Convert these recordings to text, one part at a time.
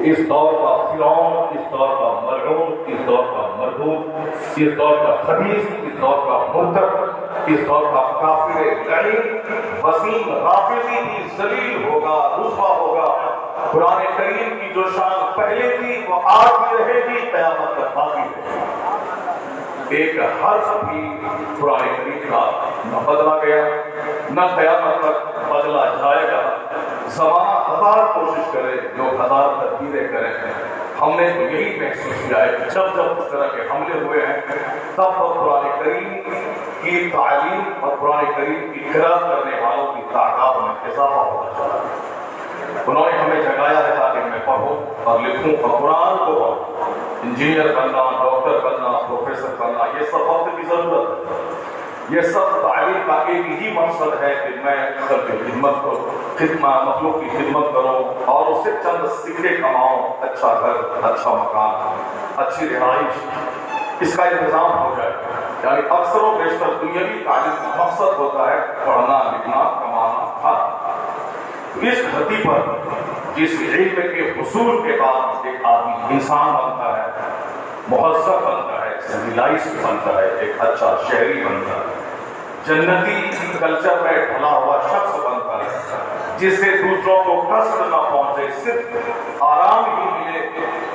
اس دور کا فرعون، اس دور کا ملعون، اس دور کا مردود، اس دور کا خبیث، اس دور کا مرتد، اس دور کا کافر لعین وسیم رافضی بھی ذلیل ہوگا، رسوا ہوگا۔ قرآن کریم کی جو شان پہلے تھی وہ آج بھی رہے گی، قیامت تک باقی رہے گی۔ ایک حرف بھی قرآن کریم کا نہ بدلا گیا، نہ قیامت تک بدلا جائے گا۔ زمانہ ہزار کوشش کرے، لوگ ہزار تدبیریں کریں، ہم نے تو یہی محسوس کیا ہے کہ جب جب اس طرح کے حملے ہوئے ہیں تب قرآن کریم کی تعلیم اور قرآن کریم کی قراءت کرنے والوں کی تعداد میں اضافہ ہوتا چلا ہے۔ انہوں نے ہمیں جگایا ہے تاکہ میں پڑھوں اور لکھوں اور قرآن کو پڑھوں۔ انجینئر بننا، ڈاکٹر بننا، پروفیسر بننا، یہ سب وقت کی ضرورت ہے۔ یہ سب تعلیم کا ایک ہی مقصد ہے کہ میں خلق خدمت کو مخلوق کی خدمت کروں اور اس سے چند سکے کماؤں، اچھا گھر، اچھا مکان، اچھی رہائش، اس کا انتظام ہو جائے۔ یعنی اکثر و بیشتر دنیاوی تعلیم کا مقصد ہوتا ہے پڑھنا، لکھنا، کمانا، کھانا۔ اس دھرتی پر جس علم کے حصول کے بعد ایک آدمی انسان بنتا ہے، مہذب بنتا ہے، سویلائزڈ بنتا ہے، ایک اچھا شہری بنتا ہے، جنتی کلچر میں ڈھلا ہوا شخص بنتا ہے، جس سے دوسروں کو کشٹ نہ پہنچے، صرف آرام ہی ملے،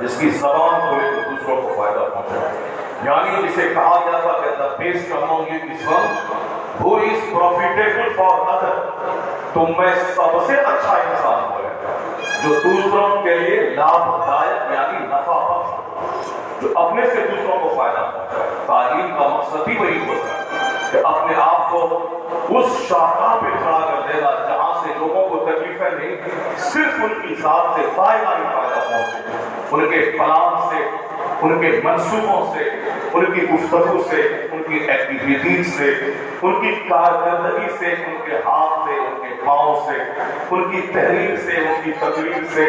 جس کی زبان کھلے تو دوسروں کو فائدہ پہنچائے۔ یعنی جسے کہا جاتا ہے the best among you is one who is profitable for other۔ تم میں سب سے اچھا انسان ہو جو دوسروں کے لیے لابھ دائق یعنی نفع بخش، جو اپنے سے دوسروں کو فائدہ پہنچائے۔ تعلیم کا مقصد بھی وہی ہوتا ہے کہ اپنے آپ کو اس شاہراہ پہ کھڑا کر دینا جہاں سے لوگوں کو تکلیفیں نہیں، صرف ان کی ذات سے فائدہ ہی فائدہ پہنچے، ان کے پلان سے، ان کے منصوبوں سے، ان کی گفتگو سے، ان کی ایکٹیویٹیز سے، ان کی کارکردگی سے، ان کے ہاتھ سے، ان کے پاؤں سے، ان کی تحریر سے، ان کی تقریر سے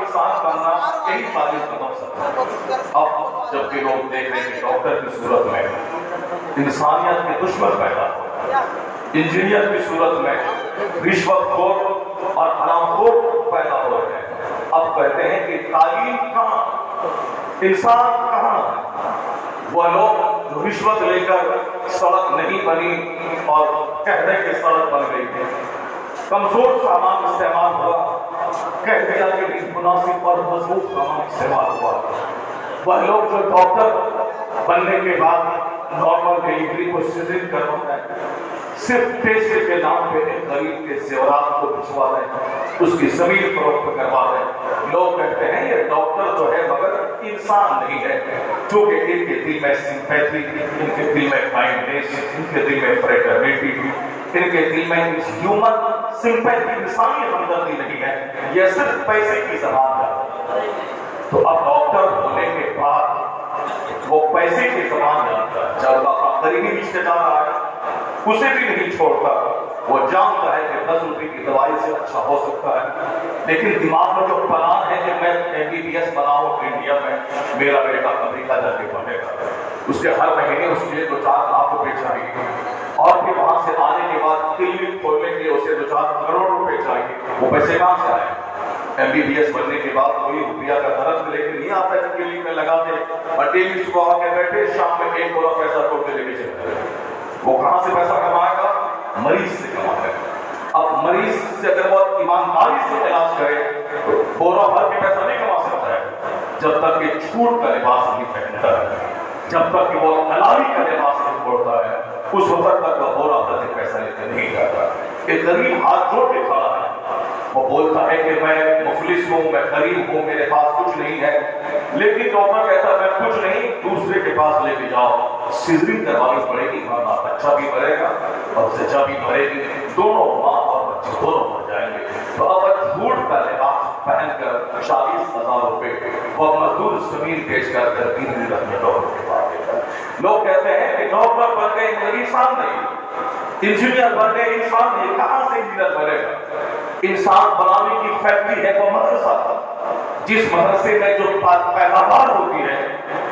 انسان بننا یہی تعلیم کا مقصد ہے۔ اب جب کہ لوگ دیکھ رہے ہیں کہ ڈاکٹر کی صورت میں انسانیت کے دشمن پیدا ہو رہے ہیں، انجینئر کی صورت میں رشوت خور اور حرام خور پیدا ہو رہے ہیں، اب کہتے ہیں کہ تعلیم کہاں، انسان کہاں ہے؟ وہ لوگ جو رشوت لے کر سڑک نہیں بنی اور کہہ دیں کہ سڑک بن گئی ہے، کمزور سامان استعمال ہوا، کہہ دیا کہ مناسب اور مضبوط سامان استعمال ہوا، وہ لوگ جو ڈاکٹر بننے کے بعد نارمل ڈیلیوری کو سیزن کرواتا ہے، صرف پیسے کے نام پہ ایک غریب کے زیورات کو بھجوا دیں، اس کی زمین فروخت کروا دیں۔ لوگ کہتے ہیں یہ ڈاکٹر تو ہے مگر انسان نہیں ہے، کیونکہ ان کے دل میں سمپیتھی، ان کے دل میں کائنڈنس، ان کے دل میں فریٹرنیٹی، ان کے دل میں ہیومن سمپیتھی، انسانی ہمدردی نہیں ہے، یہ صرف پیسے کی زبان ہے۔ تو اب ڈاکٹر ہونے کے بعد وہ پیسے کی زبان جانتا ہے، جب اپنا قریبی رشتے دار آئے اسے بھی نہیں چھوڑتا، وہ جانتا ہے کہ 10 روپے کی دوائی سے اچھا ہو سکتا ہے، لیکن دماغ میں جو پلان ہے کہ میں MBBS بناؤں انڈیا میں، میرا بیٹا امریکہ جا کے پڑھے گا، اس کے ہر مہینے اس کے لیے 2-4 لاکھ روپے چاہیے، اور پھر وہاں سے آنے کے بعد کلینک کھولنے کے لیے اسے 2-4 کروڑ روپے چاہیے، وہ پیسے کہاں سے آئے؟ MBBS بننے کے بعد کوئی روپیہ کا درخت لے کے نہیں آتا ہے کلینک میں لگا دے اور ڈیلی صبح آ کے بیٹھے شام میں 1 بولا پیسہ توڑ کے لے کے چلے جائے۔ وہ کہاں سے پیسہ کمائے گا؟ مریض سے کمائے گا۔ اب مریض سے اگر وہ ایمانداری سے علاج کرے تو بورا بھر کے پیسہ نہیں کما سکتا ہے جب تک کہ جھوٹ کا لباس نہیں پہنتا ہے، جب تک کہ وہ حلالی کا لباس نہیں چھوڑتا ہے، اس وقت تک وہ بورا بھر کے پیسہ لے کے نہیں جاتا۔ ایک غریب ہاتھ جوڑ کے کھڑا ہے، وہ بولتا ہے کہ میں مفلس ہوں، میں غریب ہوں، میرے پاس کچھ نہیں ہے، لیکن ڈاکٹر کہتا ہے میں کچھ نہیں، دوسرے کے پاس لے کے جاؤ، سیزرنگ کروانی پڑے گی، ورنہ بچہ بھی مرے گا اور زچہ بھی مرے گی، دونوں ماں اور بچے دونوں مر جائیں گے۔ تو اب جھوٹ کا لباس پہن کر 40,000 روپے وہ مزدور زمین بیچ کر گرمی رکھنے ڈاکٹر کے پاس دیتا ہے۔ لوگ کہتے ہیں کہ ڈاکٹر بن گئے انسان نہیں، انجینئر بن گئے انسان نہیں، کہاں سے انجینئر بنے گا؟ انسان بنانے کی فیکٹری ہے وہ مدرسہ، جس مدرسے میں جو پیداوار ہوتی ہے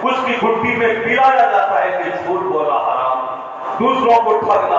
اس کی گھٹی میں پلایا جاتا ہے کہ جھوٹ بولنا حرام، دوسروں کو ٹھگنا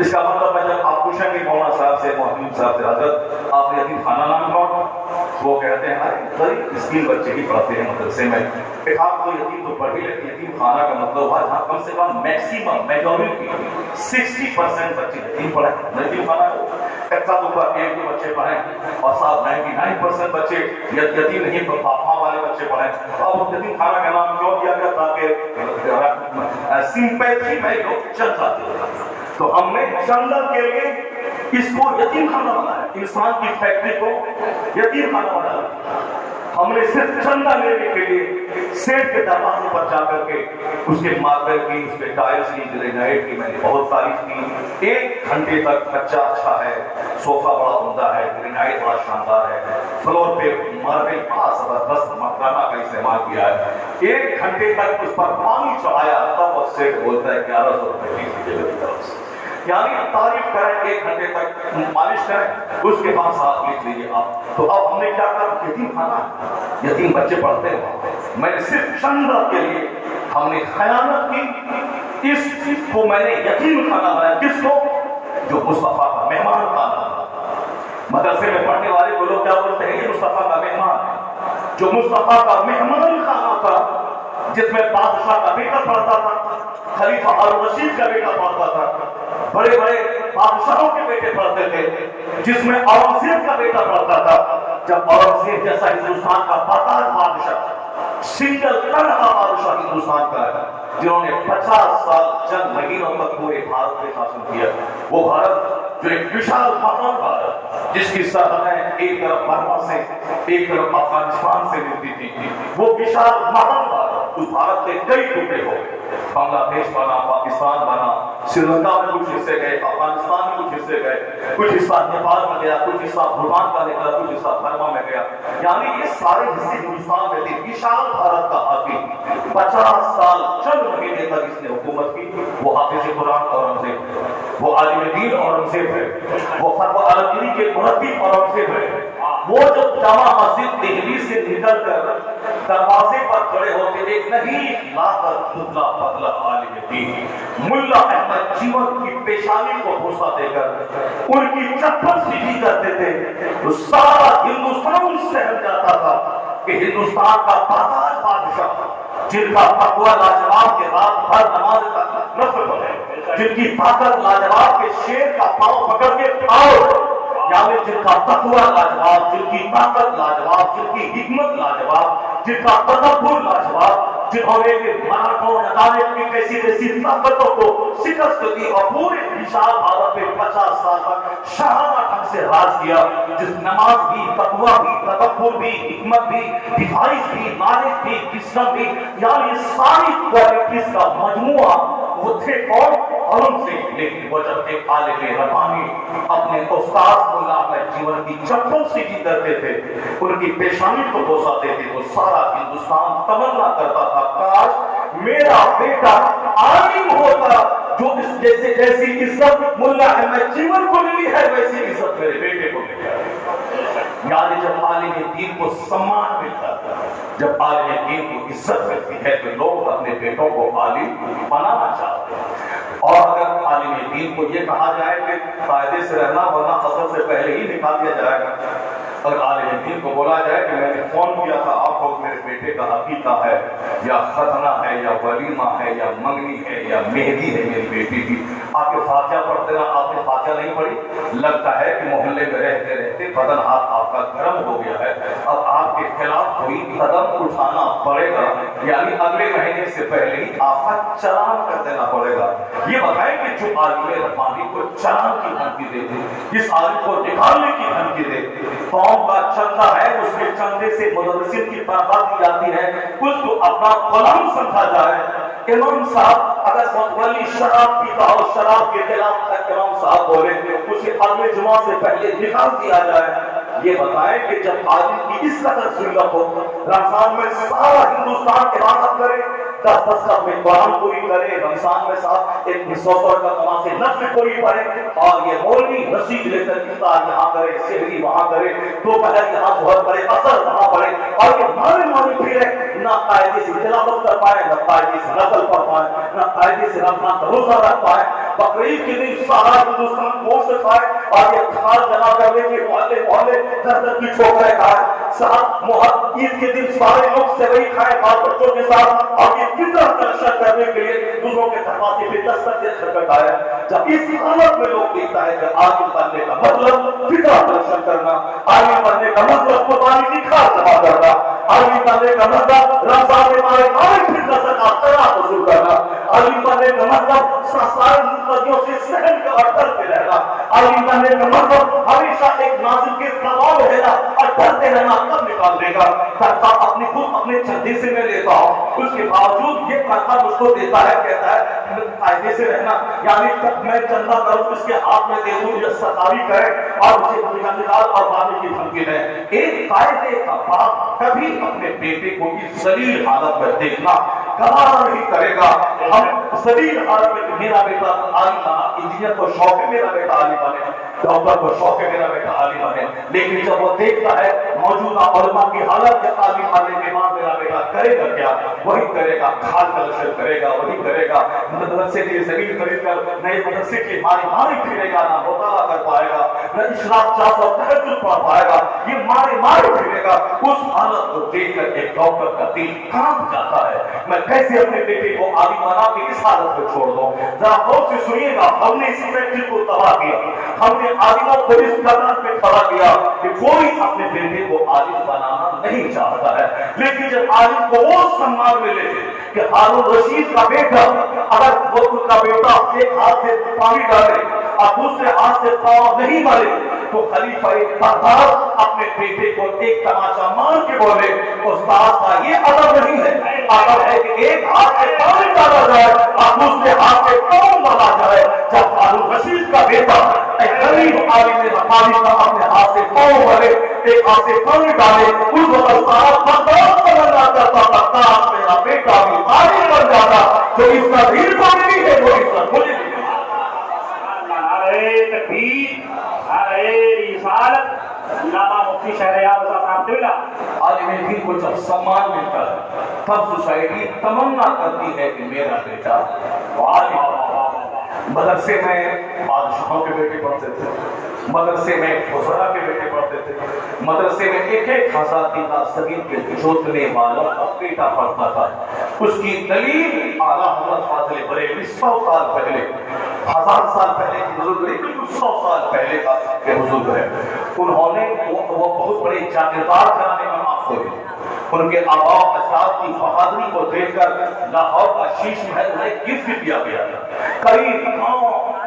اس کا مطلب ہے جب آپ پوچھیں گے مولانا صاحب سے، محمد صاحب سے، حضرت آپ نے یتیم خانہ نام کون؟ وہ کہتے ہیں ہمارے غریب مسکین بچے ہی پڑھتے ہیں مدرسے میں۔ ایک آپ کو یتیم تو پڑھ ہی لیتے، یتیم خانہ کا مطلب ہوا جہاں کم سے کم میکسیمم میجورٹی 60% بچے یتیم پڑھیں، یتیم خانہ کو ایسا تو پر ایک دو بچے پڑھیں اور صاحب 99% بچے یتیم نہیں ماں والے بچے پڑھیں۔ اور یتیم خانہ کا نام کیوں دیا گیا؟ تاکہ سمپیتھی میں لوگ چندہ دے، تو ہم نے چندہ کے لیے اس کو یتیم خانہ بنایا، انسان کی فیکٹری کو یتیم خانہ بنایا۔ ہم نے صرف چندہ لینے کے لیے سیٹ کے دروازے پر جا کر کے اس کے ماربل کی، اس کے ٹائلز کی، گرینائٹ کی میں نے بہت تعریف کی۔ 1 گھنٹے تک کچا اچھا ہے، صوفہ بڑا عمدہ ہے، گرینائٹ بڑا شاندار ہے، فلور پہ ماربل بڑا زبردست مکرانہ کا استعمال کیا ہے۔ 1 گھنٹے تک اس پر پانی چڑھایا، تب وہ سیٹ بولتا ہے 1100 روپے کی جگہ کی طرف سے، یعنی تعریف کریں 1 گھنٹے تک مالش کریں، اس کے بعد ساتھ لکھ لیجیے آپ۔ تو اب ہم نے کیا کہا؟ یتیم خانہ، یتیم بچے پڑھتے ہیں، میں نے صرف چندہ کے لیے ہم نے خیانت کی، اس کو میں نے یتیم خانہ بنایا۔ کس کو؟ جو مصطفیٰ کا مہمان خانہ تھا۔ مدرسے میں پڑھنے والے کو لوگ کیا بولتے ہیں؟ یہ مصطفیٰ کا مہمان ہے۔ جو مصطفیٰ کا مہمان خانہ تھا، جس میں بادشاہ کا بیٹا پڑھتا تھا، خلیفہ ہارون رشید کا بیٹا پڑھتا تھا، بڑے بڑے بادشاہوں کے بیٹے پڑھتے تھے، جس میں اورنگزیب کا بیٹا پڑھتا تھا۔ جب اورنگزیب جیسا ہندوستان کا بادشاہ سنگل تنہا بادشاہ ہندوستان کا ہے، جنہوں نے 50 سال چند مہینوں تک پورے بھارت پہ شاسن کیا، وہ بھارت جو ایک وشال مہان بھارت جس کی سرحدیں ایک طرف برما سے ایک طرف افغانستان سے ملتی تھی، وہ وشال مہان بھارت، اس بھارت کے کئی ٹکڑے ہو گئے، بنگلہ دیش بنا، پاکستان بنا، سری لنکا میں کچھ حصے گئے، افغانستان میں کچھ حصے گئے، کچھ حصہ نیپال میں گیا، کچھ حصہ بھوٹان کا نکلا، کچھ حصہ برما میں گیا، یعنی یہ سارے حصے ہندوستان میں تھے۔ وشال بھارت کا حاکم 50 سال چند مہینے تک اس نے حکومت کی۔ وہ حافظ قرآن اورنگزیب ہے، وہ عالم دین اورنگزیب ہے، وہ فتویٰ عالمگیری کے مرتب اورنگزیب ہے۔ وہ جب جامع مسجد دہلی سے نکل کر دروازے پر کھڑے ہوتے ایک نہیں لا کر دبلا پتلا عالم دین ملا احمد جیون کی پیشانی کو بوسہ دے کر ان کی چپل سیدھی کرتے تھے، تو سارا ہندوستان سہم جاتا تھا کہ ہندوستان کا پرتاج بادشاہ، جن کا تقویٰ لاجواب کے رات بھر نماز کا نفل ہے، جن کی طاقت لاجواب کے شیر کا پاؤں پکڑ کے پاؤ، یعنی جن کا تقویٰ لاجواب، جن کی طاقت لاجواب، جن کی حکمت لاجواب، جن کا تدبر لاجواب، جنہوں نے مراٹھوں نظام کی کیسی کیسی طاقتوں کو شکست دی اور پورے وشال بھارت میں 50 سال تک شاہانہ ڈھنگ سے راج کیا، جس نماز بھی، تقویٰ بھی، تدبر بھی، حکمت بھی، ڈیوائس بھی، نالج بھی، وزڈم بھی، یعنی ساری کوالٹیز کا مجموعہ وہ تھے کون؟ اورنگزیب۔ لیکن وہ جب ایک عالم ربانی اپنے استاد ملا احمد جیون کی چپل سیدھی کرتے تھے، ان کی پیشانی کو بوسہ دیتے، تو سارا ہندوستان تمنا کرتا تھا کاش میرا بیٹا عالم ہوتا، جو اس جیسی عزت ملا احمد جیون کو ملی ہے ویسی عزت میرے بیٹے کو ملی ہے۔ یعنی جب عالم دین کو سمان ملتا ہے، جب عالم دین کو عزت ملتی ہے، تو لوگ اپنے بیٹوں کو عالم بنانا چاہتے ہیں۔ اور اگر عالم دین کو یہ کہا جائے کہ قاعدے سے رہنا ورنہ قصر سے پہلے ہی نکال دیا جائے گا، اگر عالم دین کو بولا جائے کہ میں نے فون کیا تھا آپ کو، میرے بیٹے کا عقیقہ ہے یا ختنہ ہے یا ولیمہ ہے یا منگنی ہے یا مہندی ہے میری بیٹی کی، آپ کے فاتحہ پڑھتے نا، آپ نے فاتحہ نہیں پڑھی، لگتا ہے کہ محلے میں رہتے رہتے بدن ہاتھ آپ کا گرم ہو گیا ہے، اب آپ کے خلاف کوئی قدم اٹھانا پڑے گا، یعنی اگلے مہینے سے پہلے ہی آپ کا چلان کر دینا پڑے گا۔ یہ بتائیں کہ جو عالم ربانی کو چلان کی دھمکی دے دے، جس عالم کو نکالنے کی دھمکی دے، قوم کا چندہ ہے، اس کے چندے سے مدرسین کی تنخواہ دی جاتی ہے، اس کو اپنا غلام سمجھا جائے۔ امام صاحب اگر متولی شراب پیتا ہو، شراب کے خلاف امام صاحب بولے، اسے اگلے جمعہ سے پہلے نکال دیا جائے۔ یہ بتائیں کہ جب عالم کی اس قدر ذلت ہو، رمضان میں سارا ہندوستان عبادت کرے، 10 میں قرآن پوری کرے، رمضان میں صاحب ایک مسوفر کا نماز نفل پوری پڑھے، اور یہ مولوی رسید لے کر افطار یہاں کرے، سحری وہاں کرے، دوپہر یہاں ظہر کرے، عصر وہاں پڑھے، اور یہ مارے پھرے نہ قاعدے سے تلاوت کر پائے، نہ قاعدے سے نقل پڑھ پائے، نہ قاعدے سے رمضان کا روزہ رکھ پائے، بقرعید کے دن سارا ہندوستان گوشت کھائے اور یہ کھال جمع کرنے کے محلے محلے در در کی ٹھوکریں کھائے، ساتھ عید کے دن سارے لوگ سیوئی کھائے بال بچوں کے ساتھ، اور یہ فطر کلیکشن کرنے کے لیے دوسروں کے دروازے پہ دستک دے کر آیا۔ جب اس حالت میں لوگ دیکھتا ہے کہ عالم بننے کا مطلب فطر کلیکشن کرنا، عالم بننے کا مطلب قربانی کی کھال جمع کرنا، عالم بننے کا مطلب رمضان میں مارے مارے پھر زکات ترا وصول کرنا، عالم بننے کا مطلب سارے مقدموں سے سہن کا اور ڈرتے رہنا، عالم بننے کا مطلب ہمیشہ ایک نازل کے دباؤ رہنا اور ڈرتے رہنا کب نکال دے گا، تنخواہ اپنی خود اپنے چندے سے میں لیتا ہوں، اس کے باوجود یہ تنخواہ مجھ کو دیتا ہے، کہتا ہے قاعدے سے رہنا، یعنی تب میں چندہ کروں اس کے ہاتھ میں دے دوں یہ ستاری کرے اور اسے نکال اور مارنے کی دھمکی دے۔ ایک قاعدے کا باپ کبھی اپنے بیٹے کو اس ذلیل حالت میں دیکھنا گوارا نہیں کرے گا۔ ہم ذلیل حالت میں میرا بیٹا عالم بنا، انجینئر کو شوق ہے میرا بیٹا عالم بنے، ڈاکٹر کو شوق ہے میرا بیٹا عالم بنے، لیکن جب وہ دیکھتا ہے موجودہ علماء کی حالت کے عالم بننے کے بعد میرا بیٹا کرے گا کیا؟ وہی کرے گا، کھال کلشن کرے گا، وہی کرے گا، مدرسے کی زمین خرید کر نئے مدرسے کی ماری ماری پھرے گا، نہ مطالعہ کر پائے گا، نہ اشراق 400 تہجد پڑھ پائے گا، یہ ماری ماری پھرے گا۔ اس حالت کو دیکھ کر ایک ڈاکٹر کا دل کانپ جاتا ہے، میں کیسے اپنے بیٹے کو عالم بنا کے اس حالت کو چھوڑ دوں؟ ذرا غور سے سنیے گا، ہم نے اس فیکٹری کو تباہ کیا، ہم نے عالموں کو اس قدر پہ کھڑا کیا کہ کوئی اپنے بیٹے کو عالم بنانا نہیں چاہتا ہے، لیکن جب عالم کو وہ سمان ملے کہ ہارون رشید کا بیٹا اگر وہ کا بیٹا ایک ہاتھ سے پانی ڈالے اور دوسرے ہاتھ سے پاؤں نہیں مارے تو خلیفہ بغداد اپنے بیٹے کو ایک تماچا مار کے بولے استاد کا یہ ادب نہیں ہے، ادب ہے کہ ایک ہاتھ سے پانی ڈالا جائے اور دوسرے ہاتھ سے پاؤں مارا جائے۔ جب ہارون رشید کا بیٹا ایک غریب عالم نے پانی کا اپنے ہاتھ سے پاؤں مارے، ایک ہاتھ سے پانی ڈالے، اس وقت سارا بغداد تمنا کرتا بغداد میرا بیٹا بھی عالم بن جاتا، جو اس کا دل کو ملی ہے وہ عزت مجھے بھی۔ نعرہ تکبیر، نعرہ رسالت، علامہ مفتی شہریار رضا صاحب دلہ۔ عالم دین کو جب سمان ملتا ہے تب سوسائٹی تمنا کرتی ہے کہ میرا بیٹا عالم۔ مدرسے میں بادشاہوں کے بیٹے پڑھتے تھے، مدرسے میں وزراء کے بیٹے پڑھتے تھے، مدرسے میں ایک ایک ہزار دینا صغیر کے جوتنے والا کا بیٹا پڑھتا تھا۔ اس کی دلیل اعلیٰ حضرت فاضل بریلوی 100 سال پہلے، 1000 سال پہلے کی بزرگ نہیں، بالکل 100 سال پہلے کا یہ بزرگ ہے۔ انہوں نے وہ بہت بڑے جاگیردار گھرانے میں معاف ہوئے، ان کے آباء و اجداد کی بہادری کو دیکھ کر لاہور کا شیش محل انہیں گفٹ دیا گیا تھا، قریب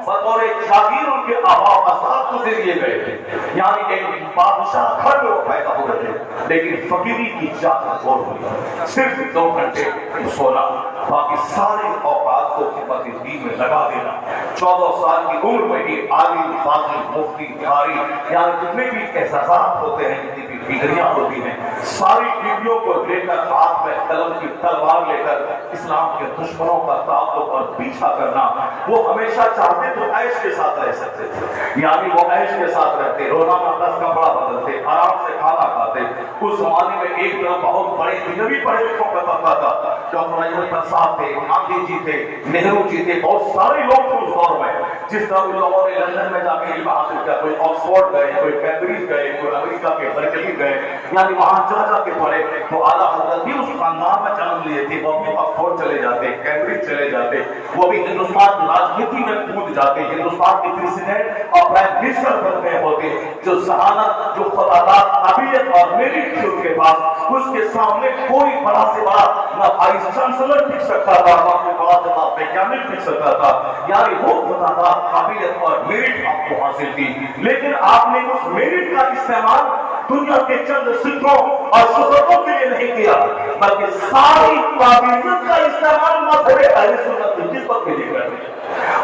بطور جاگیر ان کے آباء و اجداد کو دے دیے گئے تھے، یعنی ایک بادشاہ گھر میں وہ پیدا ہو رہے تھے، لیکن فقیری کی جات اور ہوئی، صرف 2 گھنٹے سونا، باقی سارے اوقات کو خدمت دین میں لگا دینا۔ 14 سال کی عمر میں ہی عالم، فاضل، مفتی، قاری، یعنی جتنے بھی اعزازات ہوتے ہیں، جتنی بھی ڈگریاں ہوتی ہیں، ساری ڈگریوں کو لے کر ہاتھ میں قلم کی تلوار لے کر اسلام کے دشمنوں کا تعاقب اور پیچھا کرنا۔ وہ ہمیشہ چاہتے تو عیش کے ساتھ رہ سکتے تھے، یعنی وہ عیش کے ساتھ رہتے، روزانہ 10 کپڑا بدلتے، آرام سے کھانا کھاتے۔ اس زمانے میں ایک طرف بہت بڑے دنیاوی پڑھے لکھوں کا طبقہ تھا، ڈاکٹر ایوب صاحب تھے، گاندھی جی تھے، نہرو جی تھے، بہت سارے لوگ تھے اس دور میں۔ جس طرح ان لوگوں نے لندن میں جا کے علم حاصل کیا، کوئی آکسفورڈ گئے، کوئی کیمبرج گئے، کوئی امریکہ کے برکلی گئے، یعنی وہاں جا کے پڑھے۔ تو اعلیٰ حضرت بھی اس خاندان میں جنم لیے تھے، وہ بھی آکسفورڈ چلے جاتے، کیمبرج چلے جاتے، وہ بھی ہندوستان کی راجنیتی میں کود جاتے، ہندوستان کے پریزیڈنٹ اور پرائم منسٹر بن گئے ہوتے۔ جو ذہانت، جو خطاطات، قابلیت اور میرٹ تھی ان کے پاس، اس کے سامنے کوئی بڑا سے بڑا نہ وائس چانسلر ٹک سکتا تھا، نہ کوئی بڑا سے بڑا ویگیانک ٹک سکتا تھا، یعنی وہ خطاطات، قابلیت اور میرٹ آپ کو حاصل تھی، لیکن آپ نے اس میرٹ کا استعمال دنیا کے چند سکوں اور شہرتوں کے لیے نہیں کیا، بلکہ ساری قابلیت کا استعمال مذہب اہل سنت کی خدمت کے لیے کرتے ہیں۔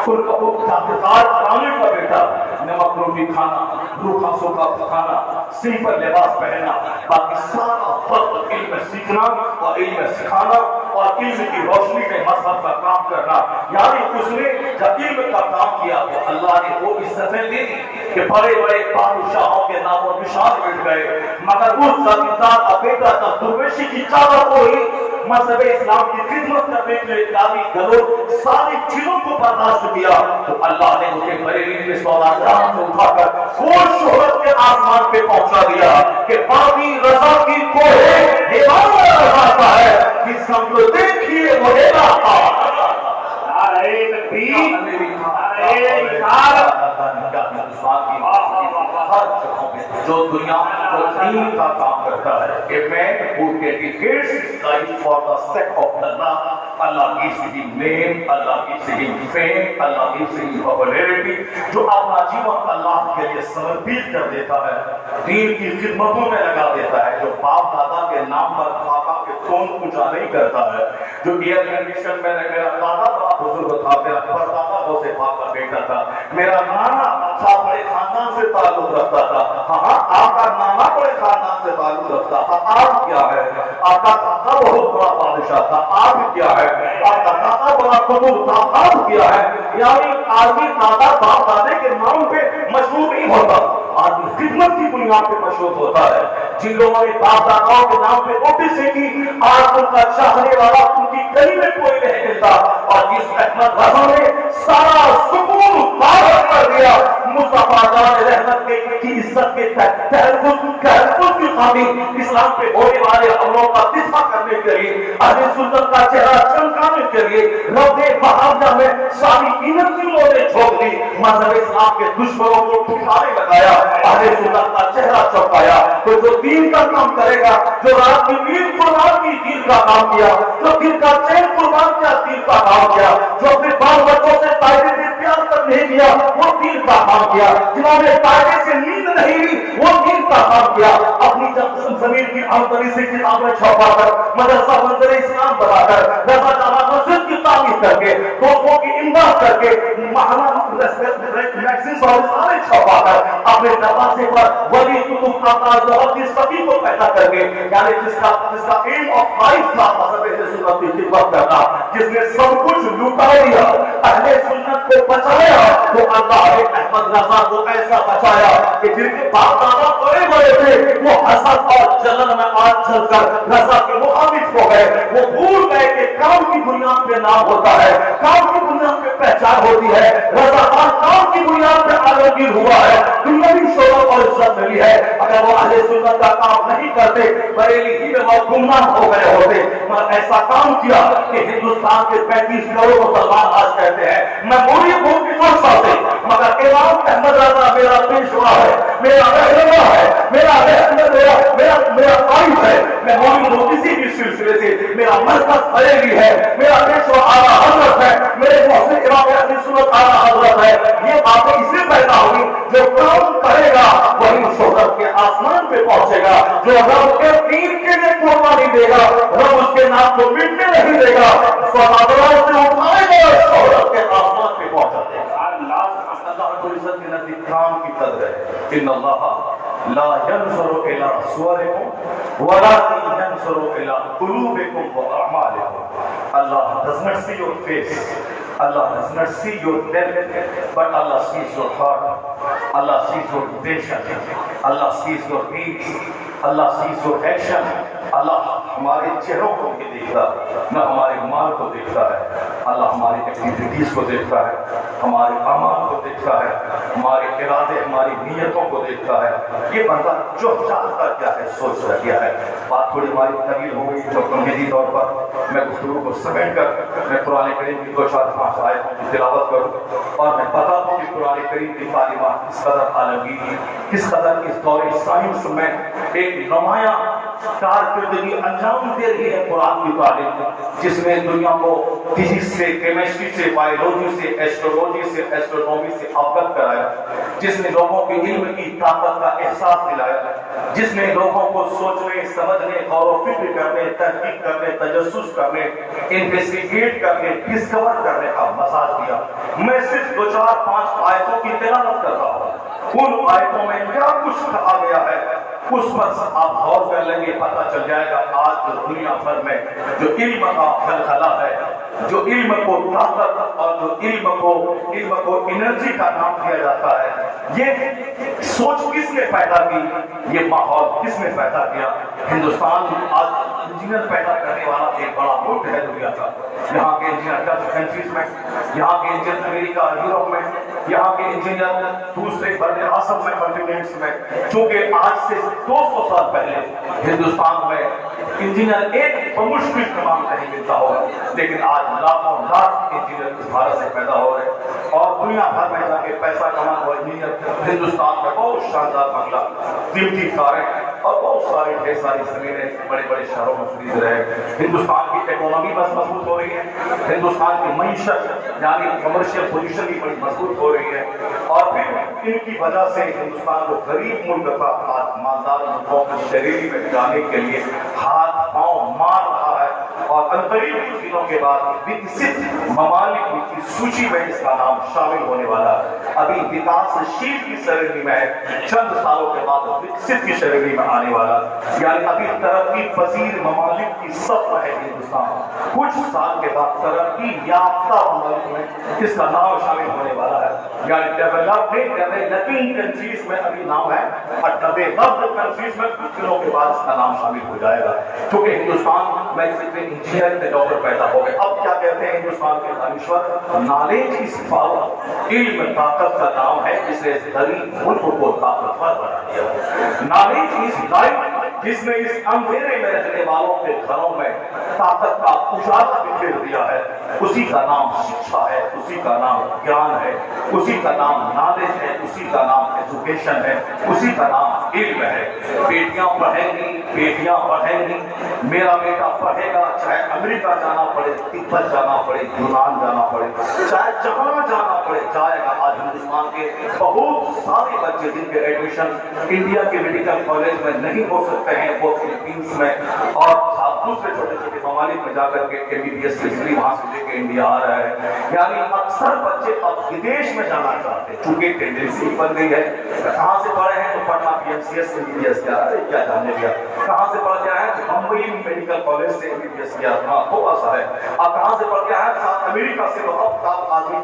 ان کا وہ تحقیقات بنانے کا بیٹا نمک روٹی کھانا، روکھا سوکھا کھانا، سمپل لباس پہننا، باقی سارا وقت علم سیکھنا اور علم سکھانا اور علم کی روشنی میں مذہب کا کام کرنا. یعنی اس نے جب علم کا کام کیا تو اللہ نے وہ عزتیں دی کہ بڑے بڑے بادشاہوں کے نام و نشان مٹ گئے، مگر اس کا پتا کا بیٹا کا درویشی کی چادر ہوئی مذہب اسلام کی خدمت کرنے کے لیے گالی گلوچ ساری چیزوں کو برداشت کیا تو اللہ نے اسے بریلی کے سوداگران سے اٹھا کر وہ شہرت کے آسمان پہ پہنچا دیا کہ باقی رضا کی کوہ ہیرا رہا ہے جس ہم کو دیکھیے وہ ہیرا تھا. نعرہ تکبیر، نعرہ رسالت. ہر جگہوں میں جو دنیا کو دین کا کام کرتا ہے کہ مین who dedicates his life for the sake of Allah, Allah gives him name, Allah gives him fame, Allah gives him popularity. جو اپنا جیون اللہ کے لیے سمرپت کر دیتا ہے، دین کی خدمتوں میں لگا دیتا ہے، جو باپ دادا کے نام پر خاکہ کے خون پوجا نہیں کرتا ہے، جو ایئر کنڈیشن میں میرا دادا بڑا بزرگ تھا، میرا پردادا اسے باپ کا بیٹا تھا، میرا نانا صاحب بڑے خاندان سے تعلق رکھتا تھا. ہاں آپ کا نانا بڑے خاندان سے تعلق رکھتا تھا. آپ کیا ہے؟ آپ کا دادا بہت بڑا بادشاہ تھا. آپ کیا ہے؟ آپ کا دادا بڑا قبول تھا. آپ کیا ہے؟ یعنی آدمی دادا باپ دادے کے نام پہ مشہور نہیں ہوتا، آدمی خدمت کی بنیاد پہ مشہور ہوتا ہے. جن لوگوں نے باپ داداؤں کے نام پہ روٹی سیکھی آج ان کا چاہنے والا ان کی گلی میں کوئی نہیں ملتا. اور جس احمد رضا نے سارا سکون باہر کر دیا مصطفیٰ جان رحمت کی عزت کے تحفظ کی خاطر اسلام پہ ہونے والے حملوں کا دفاع کرنے کے لیے اہل سنت کا چہرہ چمکانے کے لیے روضے بہاجہ میں ساری انرجی نے جھونک دی. مذہب اسلام کے دشمنوں کو ٹھکانے لگایا، اہل سنت کا چہرہ چمکایا. تو جو دین کا کام کرے گا، جو رات کی نیند قربان کی دین کا کام کیا، جو دن کا چین قربان کیا دین کا کام کیا، جو اپنے بال بچوں سے قاعدے سے پیار کر نہیں کیا وہ دین کا کام کیا، جنہوں نے قاعدے سے نیند نہیں لی وہ دین کا کام کیا. اپنی زمین کی آمدنی سے کتابیں چھپا کر مدرسہ منظر اسلام بنا کر رضا جامع مسجد کی تعمیر کر کے دوستوں کی امداد کر کے میگزینز اور رسالے چھپا کر اپنے دروازے پر ولی کتب آقا محدث فقیہ کو پیدا کر کے یعنی جس کا ایم آف لائف تھا مذہب سنت کی خدمت کرنا، جس نے سب کچھ لوٹا لیا اہل سنت کو بچایا تو اللہ نے احمد رضا کو ایسا بچایا کہ جن کے باپ دادا بڑے بڑے تھے وہ حسد اور جلن میں آگ جل کر رضا کے مخالف ہو گئے. وہ بھول گئے کہ کام کی بنیاد پہ نام ہوتا ہے، کام کی بنیاد پہ پہچان ہوتی ہے. رضا خان کام کی بنیاد پہ عالمگیر ہوا ہے، دنیاوی شہرت اور عزت ملی ہے. اگر وہ اہل سنت کا کام نہیں کرتے بریلی ہی میں وہ گمنام ہو گئے ہوتے. مگر ایسا کام کیا کہ ہندوستان کے 35 کروڑ مسلمان آج کہتے ہیں میں مرید ہوں کی فرصہ سے، مگر امام احمد رضا میرا پیشوا ہے، میرا رہنما ہے، میرا قائد ہے. میں مرید ہوں کسی بھی سلسلے سے، میرا مرکز بریلی ہے، میرا پیشوا اعلیٰ حضرت ہے، میرے محسن امام اہل سنت اعلیٰ حضرت ہے. یہ باتیں اس لیے پیدا ہوئی جو کام کرے گا وہی شہرت کے آسمان پہ پہنچے گا. جو رب کے دین کے لیے قربانی دے گا رب اس کے نام کو مٹنے نہیں دے گا، سوادروں سے اٹھائے گا شہرت کے آسمان پہ پہنچا دے گا. اللہ رب العزت کے نزدیک کام کی قدر ہے. ان اللہ لا ينظر الى صوركم ولكن ينظر الى قلوبكم واعمالكم. Allah does not see your face, Allah does not see your depth, but Allah sees your heart, Allah sees your intention, Allah sees your deeds, Allah sees your action. اللہ ہمارے چہروں کو نہیں دیکھتا، نہ ہمارے مال کو دیکھتا ہے. اللہ ہماری ایکٹیویٹیز کو دیکھتا ہے، ہمارے اعمال کو دیکھتا ہے، ہمارے ارادے ہماری نیتوں کو دیکھتا ہے. یہ بندہ جو چاہتا کیا ہے سوچ رہا کیا ہے. بات تھوڑی ہماری طویل ہو گئی تو تمہیدی طور پر میں گفتگو کو سمیٹ کر میں قرآن کریم کی 2-4-5 آیتوں کی تلاوت کروں اور میں بتا دوں کہ قرآن کریم کی تعلیمات کس قدر عالمگیر، کس قدر اس دور سائنس میں ایک نمایاں کارکردگی انجام دے رہی ہے قرآن کی تعلیم، جس میں دنیا کو فزکس سے، کیمسٹری سے، بایولوجی سے، ایسٹرولوجی سے، ایسٹرونومی سے اوگت کرایا، جس نے لوگوں کے علم کی طاقت کا احساس دلایا، جس نے لوگوں کو سوچنے، سمجھنے، غور و فکر کرنے، تحقیق کرنے، تجسس کرنے، انویسٹیگیٹ کرنے، ڈسکور کرنے کا مزاج دیا۔ میں صرف 2-4-5 آیتوں کی تلاوت کرتا ہوں، ان آیتوں میں کیا کچھ کہا گیا ہے اس پر آپ غور کر لیں گے، پتہ چل جائے گا آج جو دنیا بھر میں جو علم کا خلخلہ ہے، جو علم کو طاقت اور جو علم کو انرجی کا نام دیا جاتا ہے، یہ سوچ کس نے پیدا کی، یہ ماحول کس نے پیدا کیا؟ ہندوستان آج انجینئر پیدا کرنے والا ایک بڑا ملک ہے دنیا کا۔ یہاں کے انجینئر گلف کنٹریز میں، یہاں کے انجینئر امریکہ، یورپ میں، یہاں کے انجینئر دوسرے بر اعظم میں، کانٹیننٹس میں، چونکہ آج سے 200 سال پہلے ہندوستان میں انجینئر ایک بمشکل تمام نہیں ملتا ہوگا، لیکن آج لاکھوں لاکھ انجینئر اس بھارت سے پیدا ہو رہے ہیں، اور دنیا بھر میں جا کے پیسہ کما ہوا انجینئر ہندوستان میں بہت شاندار بنگلہ، قیمتی کاریں اور بہت ساری ڈھیر ساری زمینیں بڑے بڑے شہروں میں خرید رہے ہیں۔ ہندوستان کی اکنامی بس مضبوط ہو رہی ہے، ہندوستان کی معیشت یعنی کمرشل پوزیشن بھی بڑی مضبوط ہو رہی ہے، اور پھر ان کی وجہ سے ہندوستان کو غریب ملک کا مالدار ملکوں کی شہری میں جانے کے لیے ہاتھ پاؤں مار رہا ہے، اور قریب کچھ دنوں کے بعد وکست ممالک کی سوچی میں اس کا نام شامل ہونے والا ہے۔ ابھی وکاس شیل کی شرینی میں ہے، چند سالوں کے بعد وکست کی شرینی میں آنے والا، یعنی ابھی ترقی پذیر ممالک کی صف میں ہے ہندوستان، کچھ سال کے بعد ترقی یافتہ ممالک میں اس کا نام شامل ہونے والا ہے، یعنی ڈیولپنگ کنٹریز میں ابھی نام ہے، اور ڈیولپڈ کنٹریز میں کچھ دنوں کے بعد اس کا نام شامل ہو جائے گا، کیونکہ ہندوستان میں انجینئر کے ڈاکٹر پیدا ہو گئے۔ اب کیا کہتے ہیں ہندوستان کے دانشور؟ نالج از پاور، علم طاقت کا نام ہے جس نے غریب ملک کو طاقتور بنا دیا۔ نالج از لائٹ، جس نے اس اندھیرے میں رہنے والوں کے گھروں میں طاقت کا اجالا بکھیر دیا ہے، اسی کا نام شکشا ہے، اسی کا نام گیان ہے، اسی کا نام نالج ہے، اسی کا نام ایجوکیشن ہے، اسی کا نام علم ہے۔ بیٹیاں پڑھیں گی، بیٹیاں پڑھیں گی، میرا بیٹا پڑھے گا، چاہے امریکہ جانا پڑے، تبت جانا پڑے، یونان جانا پڑے، چاہے جہاں جانا پڑے جائے گا۔ آج ہندوستان کے بہت سارے بچے جن کے ایڈمیشن انڈیا کے میڈیکل کالج میں نہیں ہو سکتے ہیں، وہ فلپینس میں اور دوسرے چھوٹے چھوٹے ممالک میں جا کر کے MBBS کی ڈگری وہاں سے لے کے انڈیا آ رہا ہے۔ یعنی اکثر بچے اب ودیش میں جانا چاہتے ہیں، چونکہ ٹینڈنسی بن گئی ہے، کہاں سے پڑھے ہیں تو پٹنہ PMCS MBBS کیا جاننے گیا، کہاں سے پڑھ گیا ہے بمبئی میڈیکل کالج سے MBBS کیا، ہاں تھوڑا سا ہے، اب کہاں سے پڑھ گیا ہے ساتھ امریکہ سے، تو اب آدمی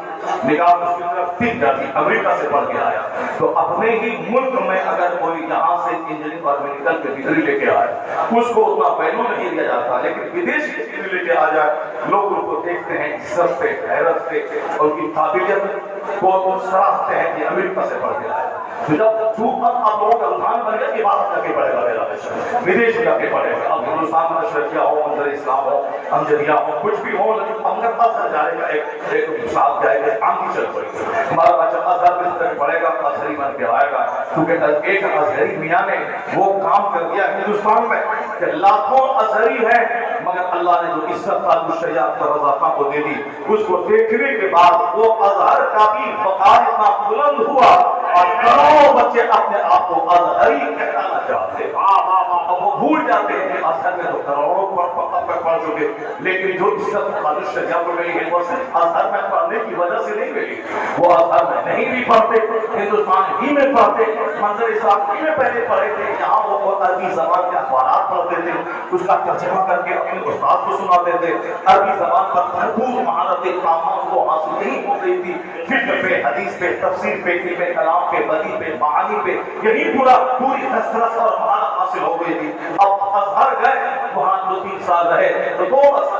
نگاہ اس کی طرف ٹک جاتی، امریکہ سے پڑھ کے آیا۔ تو اپنے ہی ملک میں اگر کوئی یہاں سے انجینئرنگ اور میڈیکل کی ڈگری لے کے آئے، اس کو اتنا ویلیو نہیں دیا جاتا، لیکن ودیش کی ڈگری لے کے آ جائے لوگ ان کو دیکھتے ہیں عزت سے، حیرت سے، اور ان کی قابلیت کو سراہتے ہیں کہ امریکہ سے پڑھ کے آئے۔ تو جب اب لوگوں کا رجحان بن گیا کہ بات کر کے پڑھے گا میرا بچہ، ودیش جا کے پڑھے گا۔ اب ہندوستان میں اشرفیہ ہو، منظر اسلام ہو، امجدیہ ہو، کچھ بھی ہو، لیکن امجد اثر جائے گا، ایک صاحب جائے گا، آنکھی چل پڑے گی، ہمارا بچہ ازہر میں تک پڑھے گا، ازہری بن کے آئے گا، کیونکہ ایک ازہری میاں نے وہ کام کر دیا ہندوستان میں کہ لاکھوں ازہری ہیں، مگر اللہ نے جو عزت تعلق شریعت کا رضاقہ کو دے دی، اس کو دیکھنے کے بعد وہ ازہر کا بھی وقار اتنا بلند ہوا، اور کروڑوں بچے اپنے آپ کو ازہری کہلانا چاہتے ہیں، اب وہ بھول جاتے ہیں کہ ازہر میں تو کروڑوں پڑھ چکے، لیکن جو عزت تعلق شریعت کو ملی ہے وہ صرف ازہر میں پڑھنے کی وجہ سے نہیں ملی، وہ ازہر میں نہیں بھی پڑھتے، ہندوستان ہی میں پڑھتے، منظر اسلام ہی میں پہلے پڑھے تھے، جہاں وہ عربی زبان کے اخبارات پڑھتے تھے، اس کا ترجمہ کر کے اپنے استاد کو سناتے تھے، عربی زبان پر بھرپور مہارت کاموں کو حاصل نہیں ہو رہی تھی، فقہ پہ، حدیث پہ، تفسیر پہ، علم کلام پہ، بدیع پہ، معانی پہ، یہی پوری دسترس اور مہارت حاصل ہو گئی تھی۔ اب ازہر گئے، وہاں 2-3 سال رہے تو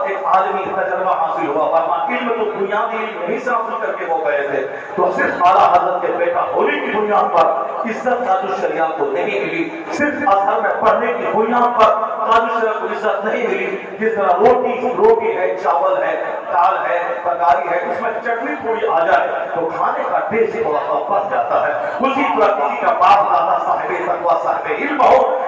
ایک عالمی تجربہ حاصل ہوا، ورنہ علم تو بنیادی علم نہیں سے حاصل کر کے وہ گئے تھے، تو صرف اعلیٰ حضرت کے بیٹا ہونے کی بنیاد پر عزت قاضی شریعت کو نہیں ملی، صرف ازہر میں پڑھنے کی بنیاد پر قاضی شریعت کو عزت نہیں ملی۔ جس طرح روٹی ہے، چاول ہے، دال ہے، ترکاری ہے، اس میں چٹنی تھوڑی آ جائے تو کھانے کا ٹیسٹ تھوڑا سا بڑھ جاتا ہے، اسی طرح کسی کا باپ دادا صاحب تقویٰ صاحب علم ہو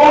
2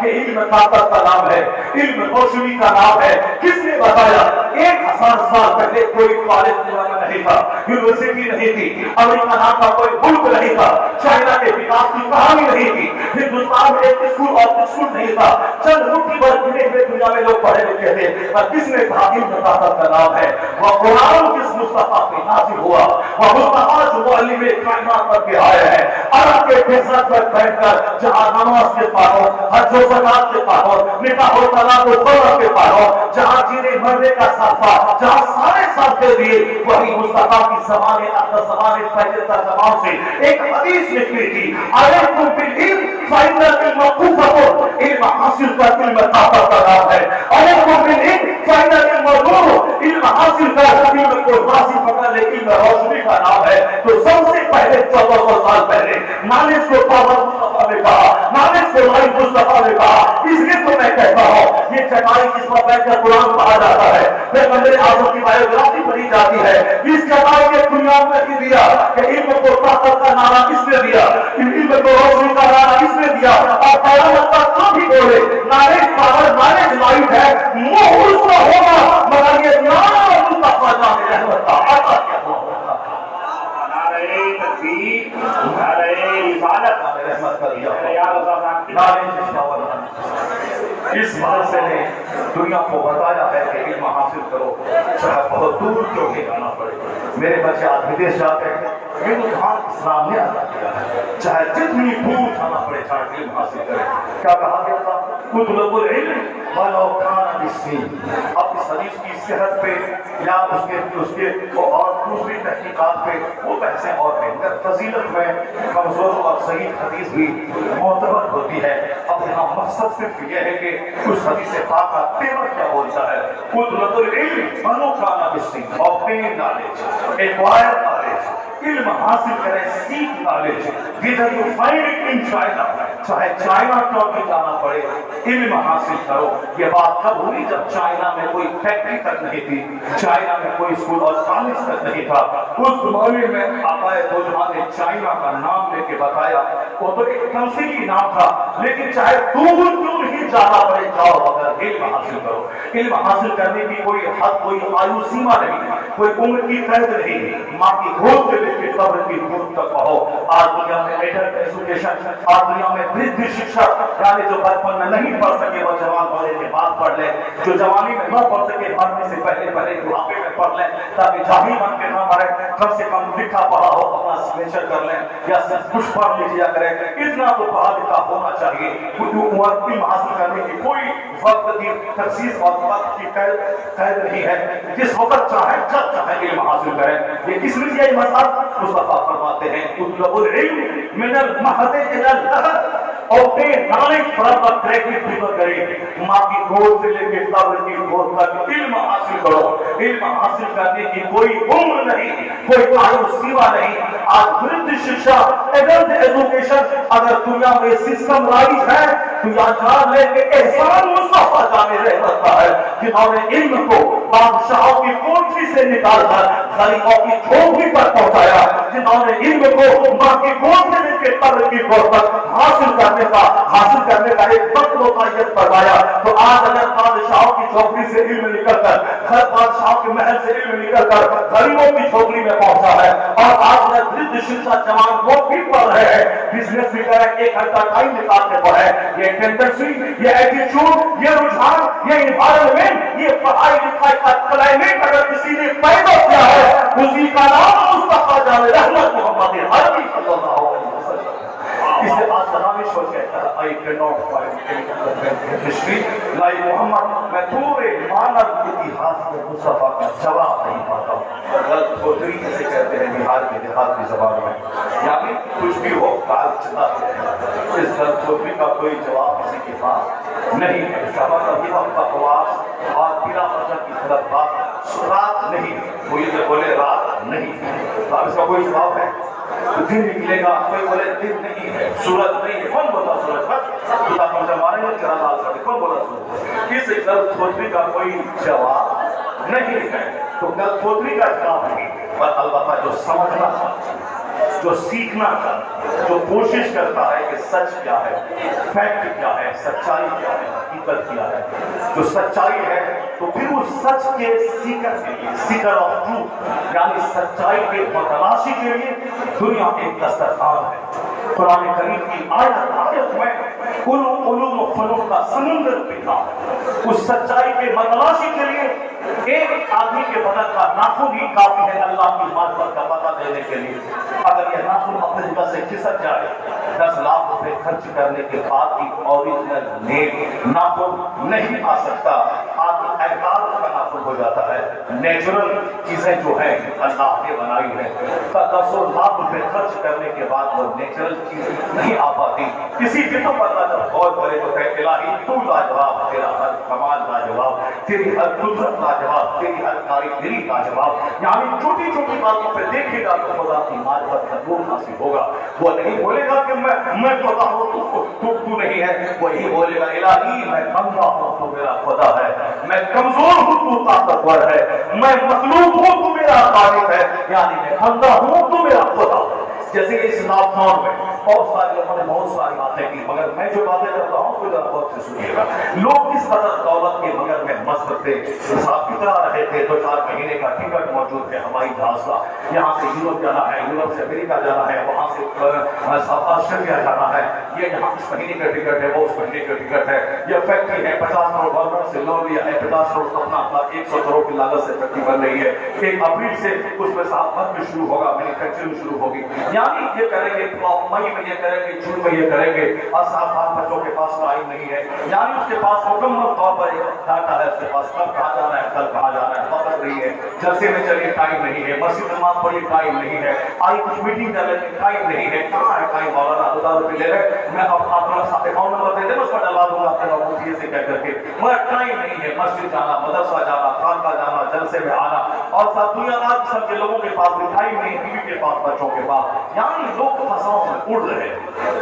کہ علم طاقت کا نام ہے، علم روشنی کا نام ہے؟ کس نے بتایا؟ 1000 سال پہلے کوئی کالج نہیں تھا، یونیورسٹی نہیں تھی، امریکہ نام کا کوئی ملک نہیں تھا، چائنا کے وکاس کی کہانی نہیں تھی، ہندوستان میں ایک اسکول اور انسٹیٹیوٹ نہیں تھا، چند مٹھی بھر گنے ہوئے دنیا میں لوگ پڑھے لکھے تھے، اور کس نے کہا علم طاقت کا نام ہے؟ وہ قرآن کس مصطفیٰ پہ نازل ہوا، وہ مصطفیٰ جو معلم کائنات پر کے آئے ہیں، عرب کے ڈیزرٹ پر بیٹھ کر جہاں نماز کے پڑھو، حج و زکات کے پڑھو، نکاح و طلاق و طلاق کے پڑھو، جہاں جینے مرنے کا صرفہ، جہاں سارے صرفے دیے، وہی مصطفیٰ کی زبان اقدس زبان فجر ترجمان سے ایک حدیث نکلی تھی، علیکم بالعلم فإن العلم قوة، علم حاصل کر علم طاقت کا نام ہے، علیکم بالعلم فإن العلم نور، علم حاصل کر علم کو حاصل پکڑ لے علم روشنی کا نام ہے۔ تو سب سے پہلے 1400 سال پہلے نالج کو پاور مصطفیٰ نے کہا، نالج کو لائف مصطفیٰ نے کہا۔ اس لیے تو میں کہتا ہوں یہ چٹائی جس پر بیٹھ کر قرآن پڑھا جاتا ہے، پیغمبر اعظم کی بایوگرافی پڑھی جاتی ہے، اس چٹائی کے بنیاد میں نہیں دیا کہ علم کو طاقت کا نعرہ کس نے دیا، علم کو روشنی کا نعرہ کس نے دیا، اور قیامت تک جو بھی بولے نالج پاور نالج لائف ہے، منہ اس کا ہوگا مگر یہ نام مصطفیٰ جان رحمت کا عطا کیا ہوگا۔ نعرہ تکبیر، نعرہ رسالت، رحمت کا دیا اس مدرسے نے دنیا کو بتایا ہے کہ علم حاصل کرو چاہے بہت دور کیوں نہیں جانا پڑے۔ میرے بچے آج ودیش جاتے ہیں، یہ رجحان اسلام نے ادا کیا ہے، چاہے جتنی دور جانا پڑے چاہے علم حاصل کرے۔ کیا کہا گیا تھا؟ اطلبوا العلم ولو کان بالسین۔ اب اس حدیث کی صحت پہ یا اس کے اور دوسری تحقیقات پہ وہ بحثیں اور ہیں، فضیلت میں کمزور اور صحیح حدیث بھی معتبر ہوتی ہے۔ اب یہاں مقصد صرف یہ ہے کہ اس حدیث پاک کا تیور کیا بولتا ہے؟ اطلبوا العلم ولو کان بالسین، obtain knowledge، acquire knowledge، علم حاصل کریں، سیکھ knowledge, whether you find it in China، چاہے چائنا کیوں بھی جانا پڑے علم حاصل کرو۔ یہ بات کب ہوئی؟ جب چائنا میں کوئی فیکٹری تک نہیں تھی، چائنا میں کوئی اسکول اور کالج تک نہیں تھا۔ اس زمانے میں آقائے دو جہاں نے چائنا کا نام لے کے بتایا، وہ تو ایک تمثیلی نام تھا، لیکن چاہے دور دور ہی جانا پڑے جاؤ مگر علم حاصل کرو۔ علم حاصل کرنے کی کوئی حد، کوئی آیو سیما نہیں، کوئی عمر کی قید نہیں، ماں کی گود سے لے کے قبر کی گود تک پڑھو۔ آج دنیا میں ایڈلٹ ایجوکیشن، آج دنیا میں وردھ شکشا، یعنی جو بچپن میں نہیں پڑھ سکے وہ جوان ہونے کے بعد پڑھ لیں، جو جوانی میں نہ پڑھ سکے مرنے سے پہلے بڑھاپے میں پڑھ لیں، تاکہ جاہل بن کے نہ مرے، کم سے کم لکھا پڑھا ہو اپنا سگنیچر کر لیں یا صرف کچھ پڑھ لیجیے کریں۔ اتنا تو پڑھا لکھا ہونا چاہیے۔ علم حاصل کرنے کی کوئی وقت کی تخصیص اور وقت کی قید نہیں ہے، جس وقت چاہے جب چاہے علم حاصل کریں۔ یہ کس لیے یہ مسئلہ مصطفیٰ فرماتے ہیں اطلبوا العلم من المہد الی اللحد، obtain knowledge from the cradle to the grave، ماں کی گود سے لے کے قبر کی گود تک علم حاصل کرو۔ علم حاصل کرنے کی کوئی عمر نہیں، کوئی آیو سیما نہیں۔ آج وردھ شکشا، ایڈلٹ ایجوکیشن اگر دنیا میں سسٹم رائج ہے تو یا جان لے کہ احسان مصطفیٰ جان رحمت کا ہے، جنہوں نے علم کو بادشاہوں کی کوٹھی سے نکال کر غریبوں کی جھونپڑی پر پہنچایا، جنہوں نے علم کو ماں کی گود سے لے کے قبر کی گود تک حاصل کرنے کا ایک وقت متعین فرمایا۔ تو آج اگر بادشاہوں کی جھونپڑی سے علم نکل کر، ہر بادشاہوں کے محل سے علم نکل کر غریبوں کی جھونپڑی میں پہنچا ہے، اور آج میں وردھ شکشا جوان وہ بھی پڑھ رہے ہیں، بزنس بھی کریں، 1 گھنٹہ ٹائم نکال کے پڑھیں، یہ ٹینڈنسی، یہ ایٹیچیوڈ، یہ رجحان، یہ انوائرمنٹ، یہ پڑھائی لکھائی کا کلائمیٹ اگر کسی نے پیدا کیا ہے اسی کا نام مصطفیٰ جان رحمت محمد عربی صلی اللہ علیہ وسلم۔ اس لیے آج دانش کہتا ہے I cannot find any history like محمد، میں پورے مانو اتہاس میں مصطفیٰ کا جواب نہیں پاتا ہوں۔ غلط کھوتری جسے کہتے ہیں بہار کے دیہات کی زبان میں، یعنی کچھ بھی ہو کال چلاتے ہیں، اس غلط کھوتری کا کوئی جواب کسی کے پاس نہیں ہے۔ اس کا مطلب یہ بکواس اور بلا وجہ کی غلط بات، رات نہیں، وہ یہ بولے رات نہیں، اب اس کا کوئی جواب ہے؟ دن نکلے گا، کوئی بولے دن نہیں ہے، سورج نہیں ہے، کون بولا سورج پر؟ خدا پر جمانے میں چرا ڈال سکتے، کون بولا سورج؟ اس غلط کھوتری کا کوئی جواب نہیں ہے۔ تو غلط کھوتری کا جواب نہیں، پر البتہ جو سمجھنا چاہتے ہیں جو سیکھنا چاہتا ہے, جو کوشش کرتا ہے کہ سچ کیا ہے, فیکٹ کیا ہے, سچائی کیا ہے, حقیقت کیا ہے, جو سچائی ہے تو پھر وہ سچ کے سیکر کے لیے, سیکر آف ٹروتھ یعنی سچائی کے متلاشی کے لیے دنیا ایک دسترخوان ہے. قرآن کریم کی آیت میں علوم و فنون کا سمندر پھیلا ہے. اس سچائی کے متلاشی کے لیے ایک آدمی کے بدن کا ناخن ہی کافی ہے اللہ کی معرفت کا پتہ دینے کے لیے. اگر یہ ناخن اپنی جگہ سے کھسک جائے, 10 لاکھ روپے خرچ کرنے کے بعد بھی اوریجنل نیک ناخن نہیں آ سکتا. آدمی احکام کا ناخن ہو جاتا ہے. نیچرل چیزیں جو ہیں اللہ نے بنائی ہیں, 10 لاکھ روپے خرچ کرنے کے بعد وہ نیچرل چیز نہیں آ پاتی. کسی بھی تو بندہ جب غور کرے تو کہے الہی تو لاجواب, تیرا ہر کمال لاجواب, تیری ہر قدرت لاجواب, تیری ہر کاریگری لاجواب. یعنی چھوٹی چھوٹی باتوں پہ دیکھے گا تو خدا کی معرفت کا نور حاصل ہوگا. وہ نہیں بولے گا کہ میں خدا ہوں تو نہیں ہے, وہی بولے گا الہی میں بندہ ہوں تو میرا خدا ہے, میں کمزور ہوں تو طاقتور ہے, میں مخلوق ہوں تو میرا خالق ہے, یعنی میں بندہ ہوں تو میرا خدا. جیسے اس لاک ڈاؤن میں بہت سارے لوگوں نے بہت ساری باتیں کی, مگر میں جو باتیں کرتا ہوں تو ذرا غور سے سنیے گا. لوگ کس قدر دولت کے مگر میں مست تھے, حساب کتنا رہے تھے. 2-4 مہینے کا ٹکٹ موجود ہے ہوائی جہاز کا, یہاں سے یورپ جانا ہے, یورپ سے امریکہ جانا ہے, وہاں سے آسٹریلیا جانا ہے, یہ یہاں اس مہینے کا ٹکٹ ہے, وہ اس مہینے کا ٹکٹ ہے. یہ فیکٹری ہے 50 کروڑ گورنمنٹ سے لون لیا ہے, 50 کروڑ اپنا 100 کروڑ کی لاگت سے فیکٹری بن رہی ہے. 1 اپریل سے اس میں سال بھر میں شروع ہوگا, مینوفیکچرنگ شروع ہوگی. یعنی یہ کریں گے مئی میں, یہ کریں گے جون میں, یہ کریں گے, اور 7 بچوں کے پاس ٹائم نہیں ہے. یعنی اس کے پاس مکمل طور پر ایک ڈاٹا ہے, اس کے پاس کب کہاں جانا ہے, کل کہاں جانا ہے, پتہ نہیں ہے. جلسے میں چلیے ٹائم نہیں ہے, مسجد نماز پڑھیے ٹائم نہیں ہے, آئی کچھ میٹنگ کر لیتے ٹائم نہیں ہے. کہاں ہے ٹائم؟ مولانا 1000 روپئے لے رہے, میں اپنا اکاؤنٹ نمبر دے دیں, اس پر ڈلوا دوں گا آپ کو سے کہہ کر کے. مگر ٹائم نہیں ہے, مسجد جانا, مدرسہ جانا, خانقاہ جانا, جلسے میں آنا, اور سب دنیا دار قسم کے لوگوں کے پاس بھی ٹائم نہیں, بیوی کے پاس, بچوں کے پاس. یعنی لوگ فضاؤں میں اڑ رہے ہیں.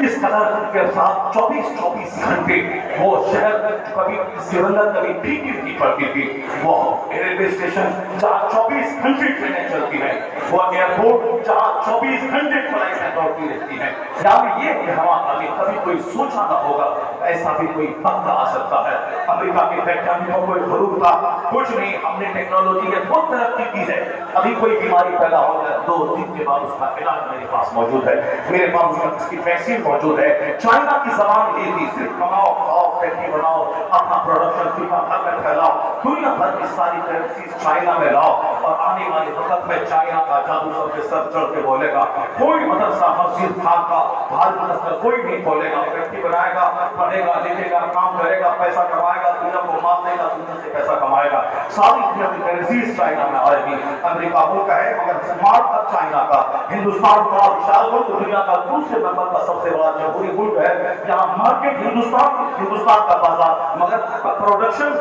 اس قدر ان کے ساتھ 24 گھنٹے وہ شہر, کبھی سرندر کبھی ٹھیک نہیں پڑتی تھی, وہ ریلوے اسٹیشن جہاں 24 گھنٹے ٹرینیں چلتی ہیں, وہ ایئرپورٹ جہاں 24 گھنٹے فلائٹیں دوڑتی رہتی ہیں. یعنی یہ کہ ہمارا کبھی کوئی سوچا نہ ہوگا ایسا بھی کوئی وقت آ سکتا ہے. امریکہ کے ویگیانکوں کو کوئی غرور تھا, کچھ نہیں, ہم نے ٹیکنالوجی میں بہت ترقی کی ہے. ابھی کوئی بیماری پیدا ہو جائے 2 دن کے بعد اس کا علاج میرے پاس موجود ہے, میرے پاس اس کی ویکسین موجود ہے. چائنا کی زبان یہ تھی, صرف کماؤ, کھاؤ, فیکٹری بناؤ, اپنا پروڈکشن دنیا بھر میں پھیلاؤ, دنیا بھر کی ساری کرنسیز چائنا میں لاؤ, اور آنے والے وقت میں چائنا کا جادو سب کے سر چڑھ کے بولے گا. کوئی مدرسہ, مسجد, خانقاہ بھارت نسل کوئی نہیں بولے گا. فیکٹری بنائے گا, پڑھے گا, لکھے گا, کام کرے گا, پیسہ کمائے گا, دنیا کو مال دے گا, دنیا سے پیسہ کمائے گا. ساری دنیا کی کرنسیز چائنا میں آئے گی. امریکہ ملک ہے مگر اسمارٹ اب چائنا کا. ہندوستان بڑا وشال ملک, دنیا کا دوسرے نمبر کا سب سے بڑا جمہوری ملک ہے, جہاں مارکیٹ ہندوستان کا بازار, مگر پروڈکشن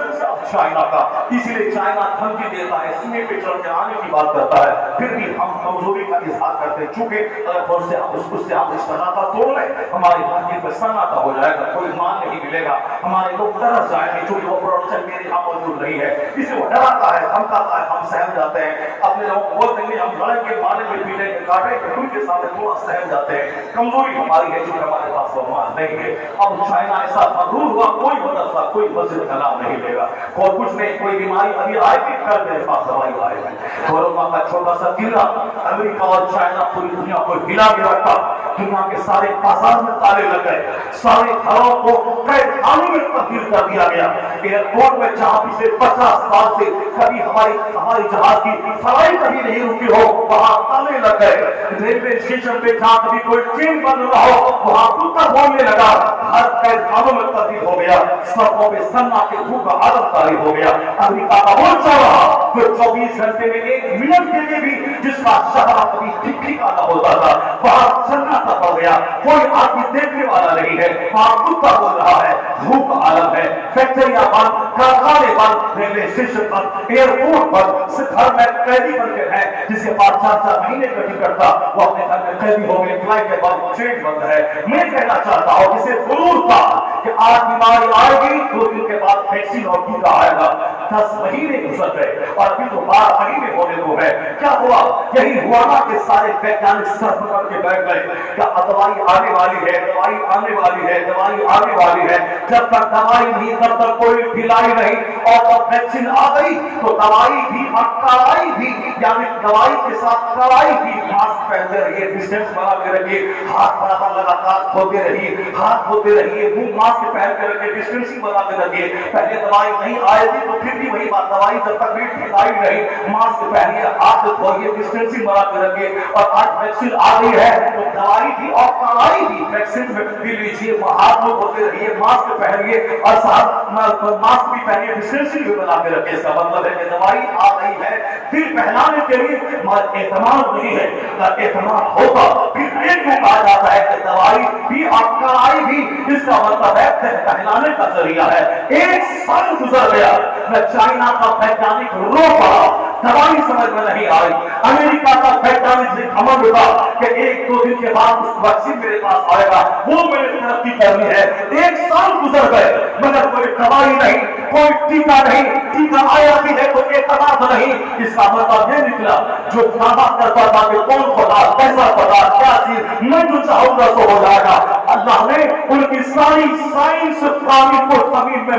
چائنا کا. اسی لیے چائنا دھمکی دیتا ہے, سینے پہ چڑھ کے آنے کی بات کرتا ہے, پھر بھی ہم کمزوری کا اظہار کرتے ہیں. چونکہ اگر اس سے ہم سناٹا توڑ لیں, ہماری مارکیٹ میں سناٹا ہو جائے گا, کوئی مال نہیں ملے گا, ہمارے لوگ ترس جائیں گے, چونکہ وہ پروڈکشن میرے یہاں موجود نہیں ہے. اس لیے وہ ڈراتا ہے, دھمکاتا ہے, ہم سہم جاتے ہیں. اپنے لوگوں کو بول دیں گے ہم لڑیں گے, ماریں گے, پیٹیں گے, کاٹیں گے, ان کے سامنے تھوڑا سہم جاتے ہیں. کمزوری ہماری ہے کیونکہ ہمارے پاس وہ مال نہیں ہے. اب چائنا ایسا مغرور ہوا, کوئی مدرسہ, کوئی مسجد کا نام نہیں لے گا, اور کچھ نہیں, کوئی بیماری ابھی آئے گی, کل میرے پاس دوائی آئے گی. کورونا کا چھوٹا سا قلعہ امریکہ اور چائنا پوری دنیا کو ہلا کے رکھا. دنیا کے سارے بازار میں تالے لگ گئے, سارے گھروں کو قید خانے میں تبدیل کر دیا گیا. ایئرپورٹ میں جہاں پچھلے 50 سال سے کبھی ہماری جہاز کی فلائی کبھی نہیں رکی ہو, وہاں تالے لگ گئے. ریلوے اسٹیشن پہ جہاں کبھی کوئی ٹرین بند نہ ہو, وہاں کتا بولنے لگا. ہر قید خانوں میں تبدیل ہو گیا, سڑکوں پہ سنا کے دھوپ کا عالم طاری ہو گیا. امریکہ کا وہ چل رہا جو 24 گھنٹے میں 1 منٹ کے لیے بھی جس کا شہر کبھی ٹھکانا ہوتا تھا, وہاں سناٹا پڑ گیا, کوئی آدمی دیکھنے والا نہیں ہے. وہاں کتا بول رہا ہے, دھوپ کا عالم ہے, فیکٹریاں بند, کارخانے بند, ریلوے اسٹیشن بند, ایئرپورٹ بند. گھر میں قیدی بن کے ہیں, جسے 4 مہینے کا ٹکٹ تھا وہ اپنے گھر میں قیدی ہو گئے, فلائٹ بند, ٹرین بند ہے. میں کہنا چاہتا ہوں جسے غرور تھا کہ آج بیماری آئے گی, 2 دن کے بعد ویکسین اور ٹیکا آئے گا, 10 مہینے گزر گئے اور ابھی تو 12 مہینے ہونے کو ہے. کیا ہوا؟ یہی ہوا نا کہ سارے ویگانک سر پکڑ کے بیٹھ گئے کہ دوائی آنے والی ہے، دوائی آنے والی ہے، دوائی آنے والی ہے۔ جب تک دوائی نہیں، تب تک کوئی ڈھلائی نہیں، اور جب ویکسین آ گئی تو دوائی بھی اور کڑائی بھی، یعنی دوائی کے ساتھ کڑائی بھی۔ ماسک پہنتے رہیے، ڈسٹینس بنا کے رکھیے، ہاتھ برابر لگاتار دھوتے رہیے، ہاتھ دھوتے رہیے، منہ ماسک پہن کے رکھیے، ڈسٹینسنگ بنا کے رکھیے۔ پہلے دوائی نہیں آئے تھی تو پھر بھی وہی بات، دوائی جب تک بھی ڈھلائی نہیں، ماسک پہنیے، ہاتھ دھوئیے، ڈسٹینسنگ بنا کے رکھیے۔ اور آج ویکسین آ گئی ہے تو دوائی بھی اور کڑائی بھی ویکسین میں بھی لیجیے، ہاتھ دھوتے رہیے، ماسک پہنیے، اور ساتھ ماسک بھی پہنیے، ڈسٹینسنگ بھی بنا کے رکھیے۔ اس کا مطلب ہے کہ دوائی آ رہی ہے دل بہلانے کے لیے، مگر اعتماد نہیں ہے۔ اگر اعتماد ہوگا پھر ایک کو کہا جاتا ہے کہ دوائی بھی اور کڑائی بھی، اس کا مطلب ہے بہلانے کا ذریعہ ہے۔ ایک سال گزر گیا، میں چائنا کا ویگانک رو پڑا، دوائی سمجھ میں نہیں آئی۔ امریکہ کا ویگانک سے گھمنڈ ہوا کہ ایک دو دن کے بعد اس ویکسین میرے پاس آئے گا، وہ میں نے ترقی کرنی ہے۔ ایک سال گزر گئے مگر کوئی دوائی نہیں، کوئی ٹیکہ نہیں، ٹیکہ آیا بھی ہے تو اعتماد نہیں۔ اس کا مطلب یہ نکلا جو دعویٰ کرتا تھا کہ کون خدا، کیسا خدا، کیا چیز، میں جو چاہوں گا سو ہو جائے گا، اللہ نے ان کی ساری سائنس تعلیم کو زمین میں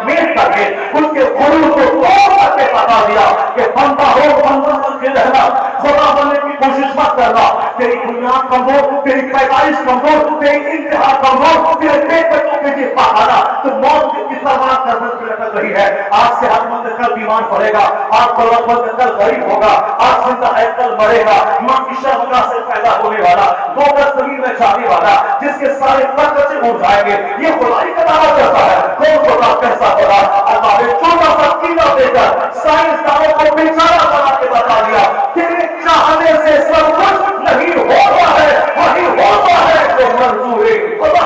میٹ کر کے اس کے غرور کو توڑ کر کے بتا دیا کہ بندہ ہو، بندہ بن کے رہنا، خدا بننے کی کوشش مت کرنا۔ تیری بنیاد کمزور، تیری پیدائش کمزور، تیری انتہا کمزور، تیرے پیٹ میں تو تجھے پہانا تو موت کی تلوار گردن پہ لٹک رہی ہے۔ آج صحت مند کل بیمار پڑے گا، آج دولت مند کل غریب ہوگا، آج زندہ ہے کل مرے گا۔ ماں کی شرمگاہ سے پیدا ہونے والا، دو گز زمین میں جانے والا، جس کے سارے سے اٹھ جائیں گے، یہ خدائی کا دعویٰ کرتا ہے۔ کون خدا، کیسا خدا؟ اللہ نے چھوٹا سا قیمہ دے کر سائنسدانوں کو بیچارہ بنا کے بتا دیا تیرے چاہنے سے سب کچھ نہیں ہوتا ہے، وہی ہوتا ہے جو منظور خدا۔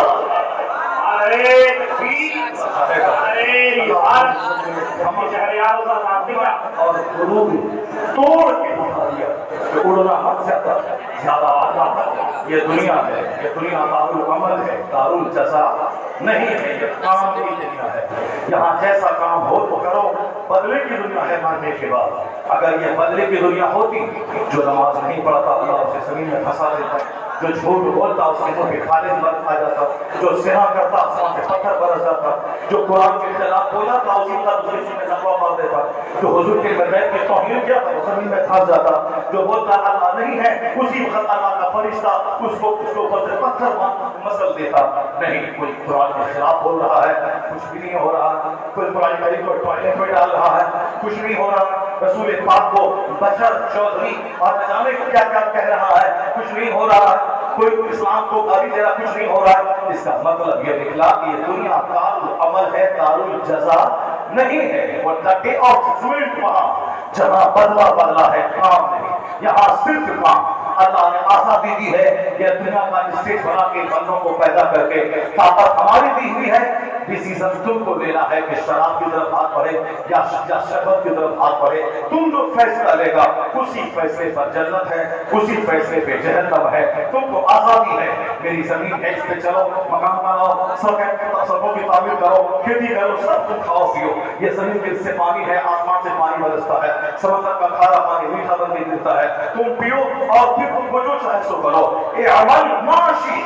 اور قلوب توڑ کے بتا دیا کہ اڑنا حد سے زیادہ آگاہ یہ دنیا ہے، یہ دنیا دارالعمل ہے، دارالجزا نہیں ہے، یہ کام کی دنیا ہے۔ یہاں جیسا کام ہو تو کرو، بدلے کی دنیا ہے مرنے کے بعد۔ اگر یہ بدلے کی دنیا ہوتی، جو نماز نہیں پڑھتا اللہ اسے زمین میں پھنسا دیتا، جو جھوٹ بولتا اس کے منہ پہ خالص مرد آ جاتا، جو زنا کرتا آسمان سے پتھر برس جاتا، جو قرآن کے خلاف بولا تھا اسی کا دوسرے میں لقبہ مار دیتا، جو حضور کے بیت کے توہین کیا تھا وہ زمین میں پھنس جاتا، جو بولتا اللہ نہیں ہے اسی وقت اللہ کا فرشتہ اس کو اوپر سے پتھر مسل دیتا۔ نہیں، کوئی قرآن کے خلاف بول رہا ہے، کچھ بھی نہیں ہو رہا، کوئی قرآن کریم کو ٹوائلٹ میں ڈال رہا ہے، کچھ نہیں ہو رہا، رسول پاک کو بشر چودھری اور نہ جانے کیا کیا کہہ رہا ہے، کچھ نہیں ہو رہا، کوئی اسلام کو گالی دے رہا، کچھ نہیں ہو رہا۔ اس کا مطلب یہ نکلا کہ یہ دنیا دارالعمل ہے، دارالجزا نہیں ہے۔ وہ ڈے آف ججمنٹ وہاں جہاں بدلا ہے، کام نہیں، یہاں صرف کام۔ اللہ نے آزادی دی ہے یہ دنیا کا اسٹیج بنا کے بندوں کو پیدا کر کے، طاقت ہماری دی ہوئی ہے، ڈیسیزن تم کو لینا ہے کہ شراب کی طرف ہاتھ بڑھے یا شربت کی طرف ہاتھ بڑھے۔ تم جو فیصلہ لے گا اسی فیصلے پر جنت ہے، اسی فیصلے پہ جہنم ہے۔ تم کو آزادی ہے، میری زمین ہے، اس پہ چلو، مکان بناؤ، سڑکوں کی تعمیر کرو، کھیتی کرو، سب تم کھاؤ پیو۔ یہ زمین کے سے پانی ہے، آسمان سے پانی برستا ہے، سمندر کا کھارا پانی میٹھا بن کے گرتا ہے، تم پیو اور پھر تم کو جو چاہے سو کرو۔ اے عمل معاشی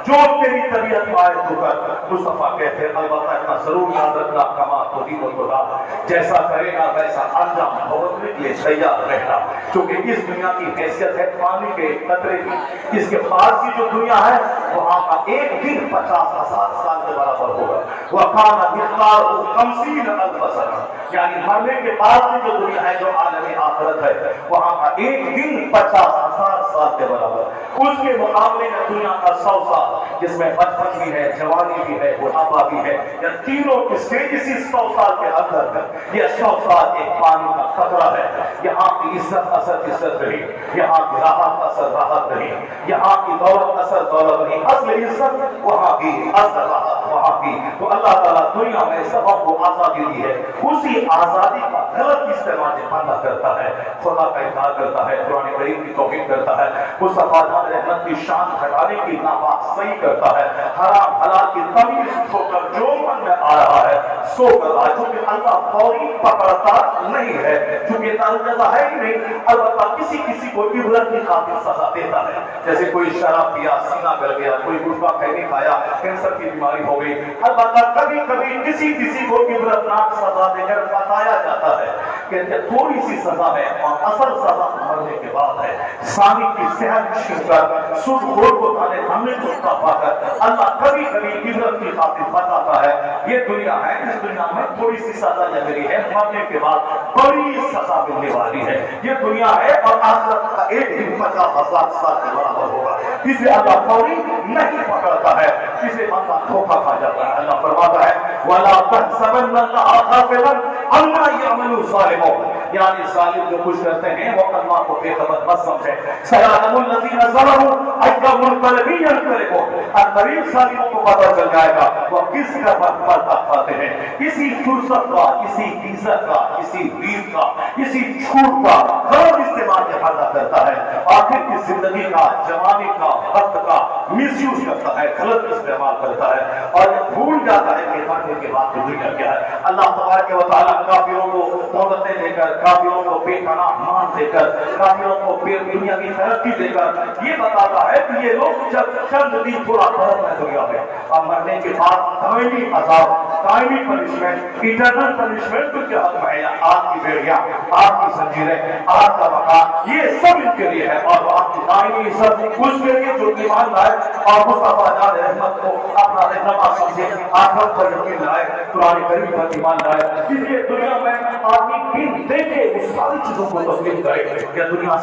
جو تیری طبیعت پائے تو کر۔ مصطفیٰ کہتے ہیں البتہ اتنا ضرور یاد رکھنا، کما تو دی خدا، جیسا کرے گا ویسا انجام بھگتنے کے لیے تیار رہنا، کیونکہ اس دنیا کی حیثیت ہے پانی کے قطرے کی۔ اس کے بعد کی جو دنیا ہے وہاں کا ایک دن 50,000 سال کے برابر ہوگا۔ وَكَانَ مِقْدَارُهُ 50,000 سنہ، یعنی مرنے کے بعد کی جو دنیا ہے، جو عالم آخرت ہے، وہاں کا ایک دن 50,000 سال کے برابر۔ اس کے مقابلے میں دنیا کا 100 سال، جس میں بچپن بھی ہے، جوانی بھی ہے، بڑھاپا بھی ہے، یا تینوں اسٹیج اسی 100 سال کے اندر ہے۔ یہ 100 سال ایک پانی کا قطرہ ہے۔ یہاں کی عزت اثر عزت رہی، یہاں کی راحت اثر راحت رہی، یہاں کی دولت اثر دولت رہی، اصل عزت وہاں کی اصل راحت وہاں کی، تو اللہ تعالیٰ دنیا میں سبب کو آزادی دی ہے، اسی آزادی کا غلط استعمال بندہ کرتا ہے، خدا کا انکار کرتا ہے، قرآن کریم کی توہین کرتا ہے، مصطفیٰ جان رحمت کی شان گھٹانے کی ناپاک صحیح کرتا ہے، حرام حلال کی تمیز چھوڑ کر جو من میں آ رہا ہے سو کر آ، چونکہ اللہ فوری پکڑتا نہیں ہے، چونکہ جزا ہے ہی نہیں، البتہ کسی کسی کو عبرت کی خاطر سزا دیتا ہے، جیسے کوئی شراب پیا سینہ گل گیا، کوئی گٹکا کھانے کھایا کینسر کی بیماری ہو گئی، البتہ کبھی کبھی کسی کو عبرتناک سزا دے کر بتایا جاتا ہے کہ تھوڑی سی سزا ہے اور اصل سزا مرنے کے بعد ہے۔ سانی کی صحت چھین کر سود خور کو تانے ہمیں چکتا پا کر اللہ کبھی کبھی عبرت کی خاطر بتاتا ہے یہ دنیا ہے، اس دنیا میں تھوڑی سی سزا لگ رہی ہے، مرنے کے بعد بڑی سزا ملنے والی ہے، یہ دنیا ہے اور آخرت کا ایک دن 50,000 سال کے برابر ہوگا، اسے اللہ فوری نہیں پکڑتا ہے، اسے بندہ دھوکا کھا جاتا ہے۔ اللہ فرماتا ہے وَلَا تَحْسَبَنَّ اللَّهَ غَافِلًا عَمَّا يَعْمَلُ الظَّالِمُونَ، یعنی ظالم جو کچھ کرتے ہیں وہ اللہ کو بے خبر مت سمجھے، سَيَعْلَمُ الَّذِينَ ظَلَمُوا أَيَّ مُنقَلَبٍ يَنقَلِبُونَ، قریب ظالموں کو پتہ چل جائے گا وہ کس کا پلٹا کھاتے ہیں، کسی فرصت کا، کسی عزت کا، کسی ویر کا، کسی چھوٹ کا غلط استعمال کے فائدہ کرتا ہے، آخر کی زندگی کا، جوانی کا، وقت کا مس یوز کرتا ہے، غلط استعمال کرتا ہے اور بھول جاتا ہے کہ مرنے کے بعد کی دنیا کیا ہے۔ اللہ تبارک و تعالیٰ کافروں کو دولتیں دے کر، کافروں کو بے پناہ مان دے کر، کافروں کو بے دنیا کی ترقی دے کر یہ بتاتا ہے کہ یہ لوگ جب چند دن تھوڑا بہت ہے دنیا میں اور مرنے کے بعد دائمی عذاب، دائمی پنشمنٹ، ایٹرنل پنشمنٹ تو کیا حق ہے، آگ کی بیڑیاں، آگ کی زنجیریں، آگ کا مکان، یہ سب ان کے لیے ہے اور آپ کی دائمی عزت اس کے لیے جو ایمان لائے اور مصطفیٰ جان رحمت کو اپنا رہنما سمجھے، آخرت پر یقین لائے، قرآن کریم پر ایمان لائے، اس لیے دنیا میں آدمی بن دیکھے اس ساری چیزوں کو تسلیم کرے کہ دنیا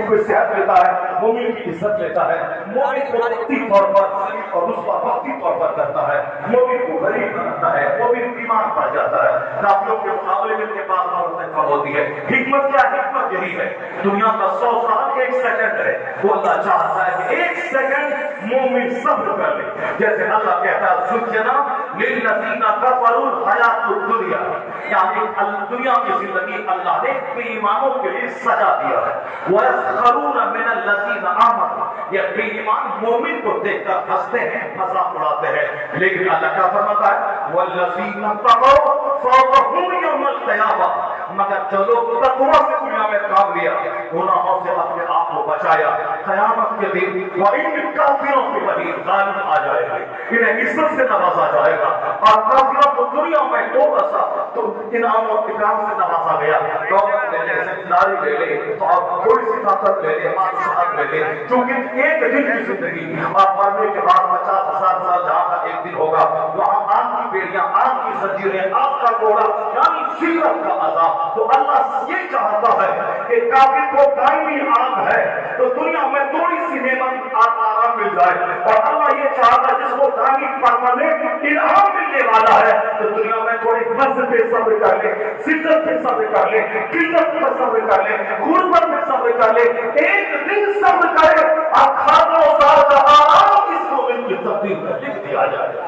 کوئی صحت لیتا ہے، مومن کی عزت لیتا ہے، مومن کو وقتی طور پر اور رسوا وقتی طور پر کرتا ہے، مومن کو غریب بناتا ہے، مومن بیمار پڑ جاتا ہے، کافروں کے مقابلے میں ان کے پاس عورتیں کم ہوتی ہے۔ حکمت کیا ہے؟ حکمت یہی ہے، دنیا کا 100 سال 1 سیکنڈ ہے، وہ اللہ چاہتا ہے کہ 1 سیکنڈ مومن صبر کر لے، جیسے اللہ کہتا ہے زُجَّنَا لِلَّذِينَ كَفَرُوا الْحَيَاةُ الدُّنْيَا، یعنی دنیا کی زندگی اللہ نے بے ایمانوں کے لیے سجا دیا ہے، وَيَسْخَرُونَ مِنَ الَّذِينَ آمَنُوا، یہ بے ایمان مومن کو دیکھ کر ہنستے ہیں، مذاق اڑاتے ہیں، لیکن اللہ کیا فرماتا ہے وَالَّذِينَ اتَّقَوْا فَوْقَهُمْ يَوْمَ الْقِيَامَةِ، مگر جو لوگ تقویٰ سے دنیا میں کام لیا، گناہوں سے اپنے آپ کو بچایا، قیامت کے دن وہ ان کافروں کے وہی غالب آ جائے گا، انہیں عزت سے نوازا جائے گا، اور کافروں کو دنیا میں تھوڑا سا تو انعام و اکرام سے نوازا گیا، دولت لے لے، زمینداری لے لے، اور تھوڑی سی طاقت لے لے، بادشاہت لے لے، چونکہ ایک دن کی زندگی اور مرنے کے بعد 50,000 سال جہاں کا ایک دن ہوگا، وہاں آگ کی بیڑیاں، آگ کی زنجیریں، آگ کا کوڑا، یعنی ذلت کا عذاب۔ تو اللہ یہ چاہتا ہے کہ کافر کو دائمی آگ ہے تو دنیا میں تھوڑی سی نعمت آرام مل جائے، اور اللہ یہ چاہتا ہے جس کو دائمی پرماننٹ انعام ملنے والا ہے تو دنیا میں تھوڑی مرض پہ صبر کر لے، شدت پہ صبر کر لے، قلت پہ صبر کر لے، غربت پہ صبر کر لے، ایک دن صبر کرے اور ہزاروں سال کا آرام اس مومن کی تقدیر میں لکھ دیا جائے۔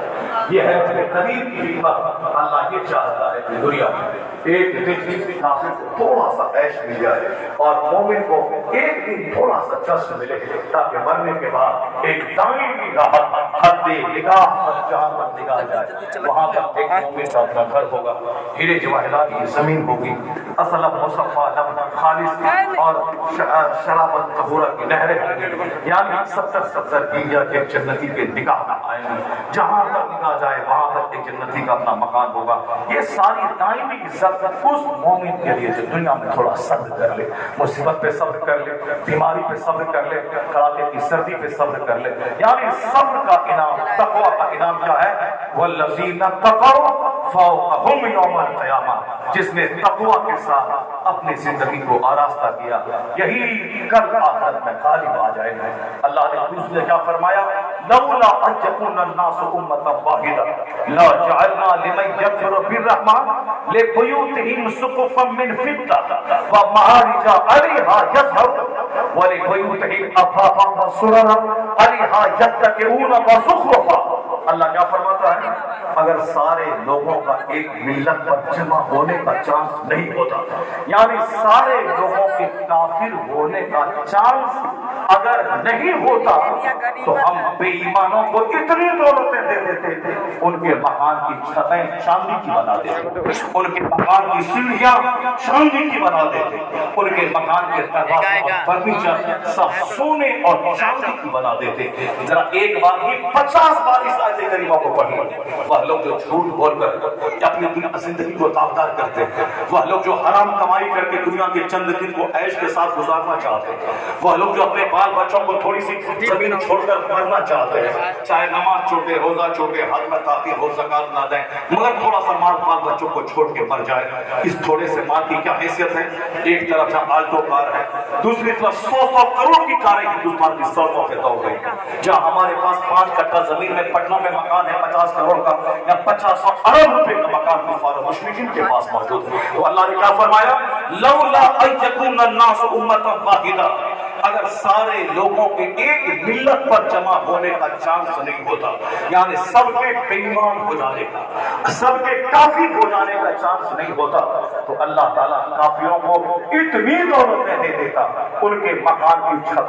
یہ ہے اپنے قریب کی حکمت، اللہ یہ چاہتا ہے کہ دنیا میں ایک دن کافر کو تھوڑا سا عیش مل جائے اور مومن کو ایک دن تھوڑا سا کشٹ ملے، تاکہ مرنے کے بعد ایک دائمی راحت حد نگاہ پر جہاں پر نگاہ جائے، وہاں پر ایک مومن کا اپنا گھر ہوگا، ہیرے جواہرات کی زمین ہوگی، اصل مصفا لبن خالص اور شرابت طہورہ کی نہریں ہوں گی، یعنی 70 بیویاں کے جنتی کے نگاہ میں آئیں گے، جہاں تک نگاہ جائے وہاں تک ایک جنتی کا اپنا مکان ہوگا۔ یہ ساری دائمی عزت اس مومن کے لیے جو دنیا میں تھوڑا صبر کر لے، مصیبت پہ صبر کر لے، بیماری پہ صبر کر لے، کڑاکے کی سردی پہ صبر کر لے، یعنی صبر کا انعام، تقویٰ کا انعام کیا ہے؟ وَالَّذِينَ اتَّقَوْا فَوْقَهُمْ يَوْمَ الْقِيَامَةِ، جس نے تقویٰ کے ساتھ اپنی زندگی کو آراستہ کیا، یہی کل آخرت میں غالب آ جائے گا۔ اللہ نے دوسرے کیا فرمایا؟ لولا ان يكون الناس امة واحدة لجعلنا لمن يكفر بالرحمن لبيوتهم سقفا من فضة ومعارج عليها يظهرون ولبيوتهم أبوابا وسررا عليها يتكئون وزخرفا۔ اللہ کیا فرماتا ہے؟ اگر سارے لوگوں کا ایک ملت پر جمع ہونے کا چانس نہیں ہوتا، یعنی سارے لوگوں کے کافر ہونے کا چانس اگر نہیں ہوتا تو ہم بے ایمانوں کو اتنی دولتیں دے دیتے تھے، ان کے مکان کی چھتیں چاندی کی بنا دیتے، ان کے مکان کی سیڑھیاں چاندی کی بنا دیتے، ان کے مکان کے دروازے اور فرنیچر سب سونے اور چاندی کی بنا دیتے۔ ذرا ایک بار ہی 50 بار اس آیت کریمہ کو پڑھی۔ وہ لوگ جو جھوٹ بول کر اپنی دنیا زندگی کو داغدار کرتے ہیں، وہ لوگ جو حرام کمائی کر کے دنیا کے چند دن کو عیش کے ساتھ گزارنا چاہتے ہیں، وہ لوگ جو اپنے بال بچوں کو تھوڑی سی زمین چھوڑ کر مرنا چاہتے ہیں، چاہے نماز چھوٹے، روزہ چھوٹے، حج میں تاخیر ہو، زکات نہ دیں، مگر تھوڑا سا مال بال بچوں کو چھوڑ کے مر جائے۔ اس تھوڑے سے مال کی کیا حیثیت ہے؟ ایک طرف جہاں آلٹو کار ہے، دوسری طرف 100 کروڑ کی کاریں ہندوستان کی سڑکوں پہ دوڑ رہی ہیں۔ جہاں ہمارے پاس 5 کٹھا زمین میں پٹنہ میں مکان ہے 50 کروڑ کا یا 50 ارب روپے کا مکان کفار و مشرکین کے پاس موجود ہے، تو اللہ نے کیا فرمایا؟ لولا ان یکون الناس امۃ واحدہ، اگر سارے لوگوں کے ایک ملت پر جمع ہونے کا چانس نہیں ہوتا، یعنی سب کے بے ایمان ہو جانے کا، سب کے کافر ہو جانے کا چانس نہیں ہوتا، تو اللہ تعالیٰ کافروں کو اتنی دولتیں دے دیتا، ان کے مکان کی چھت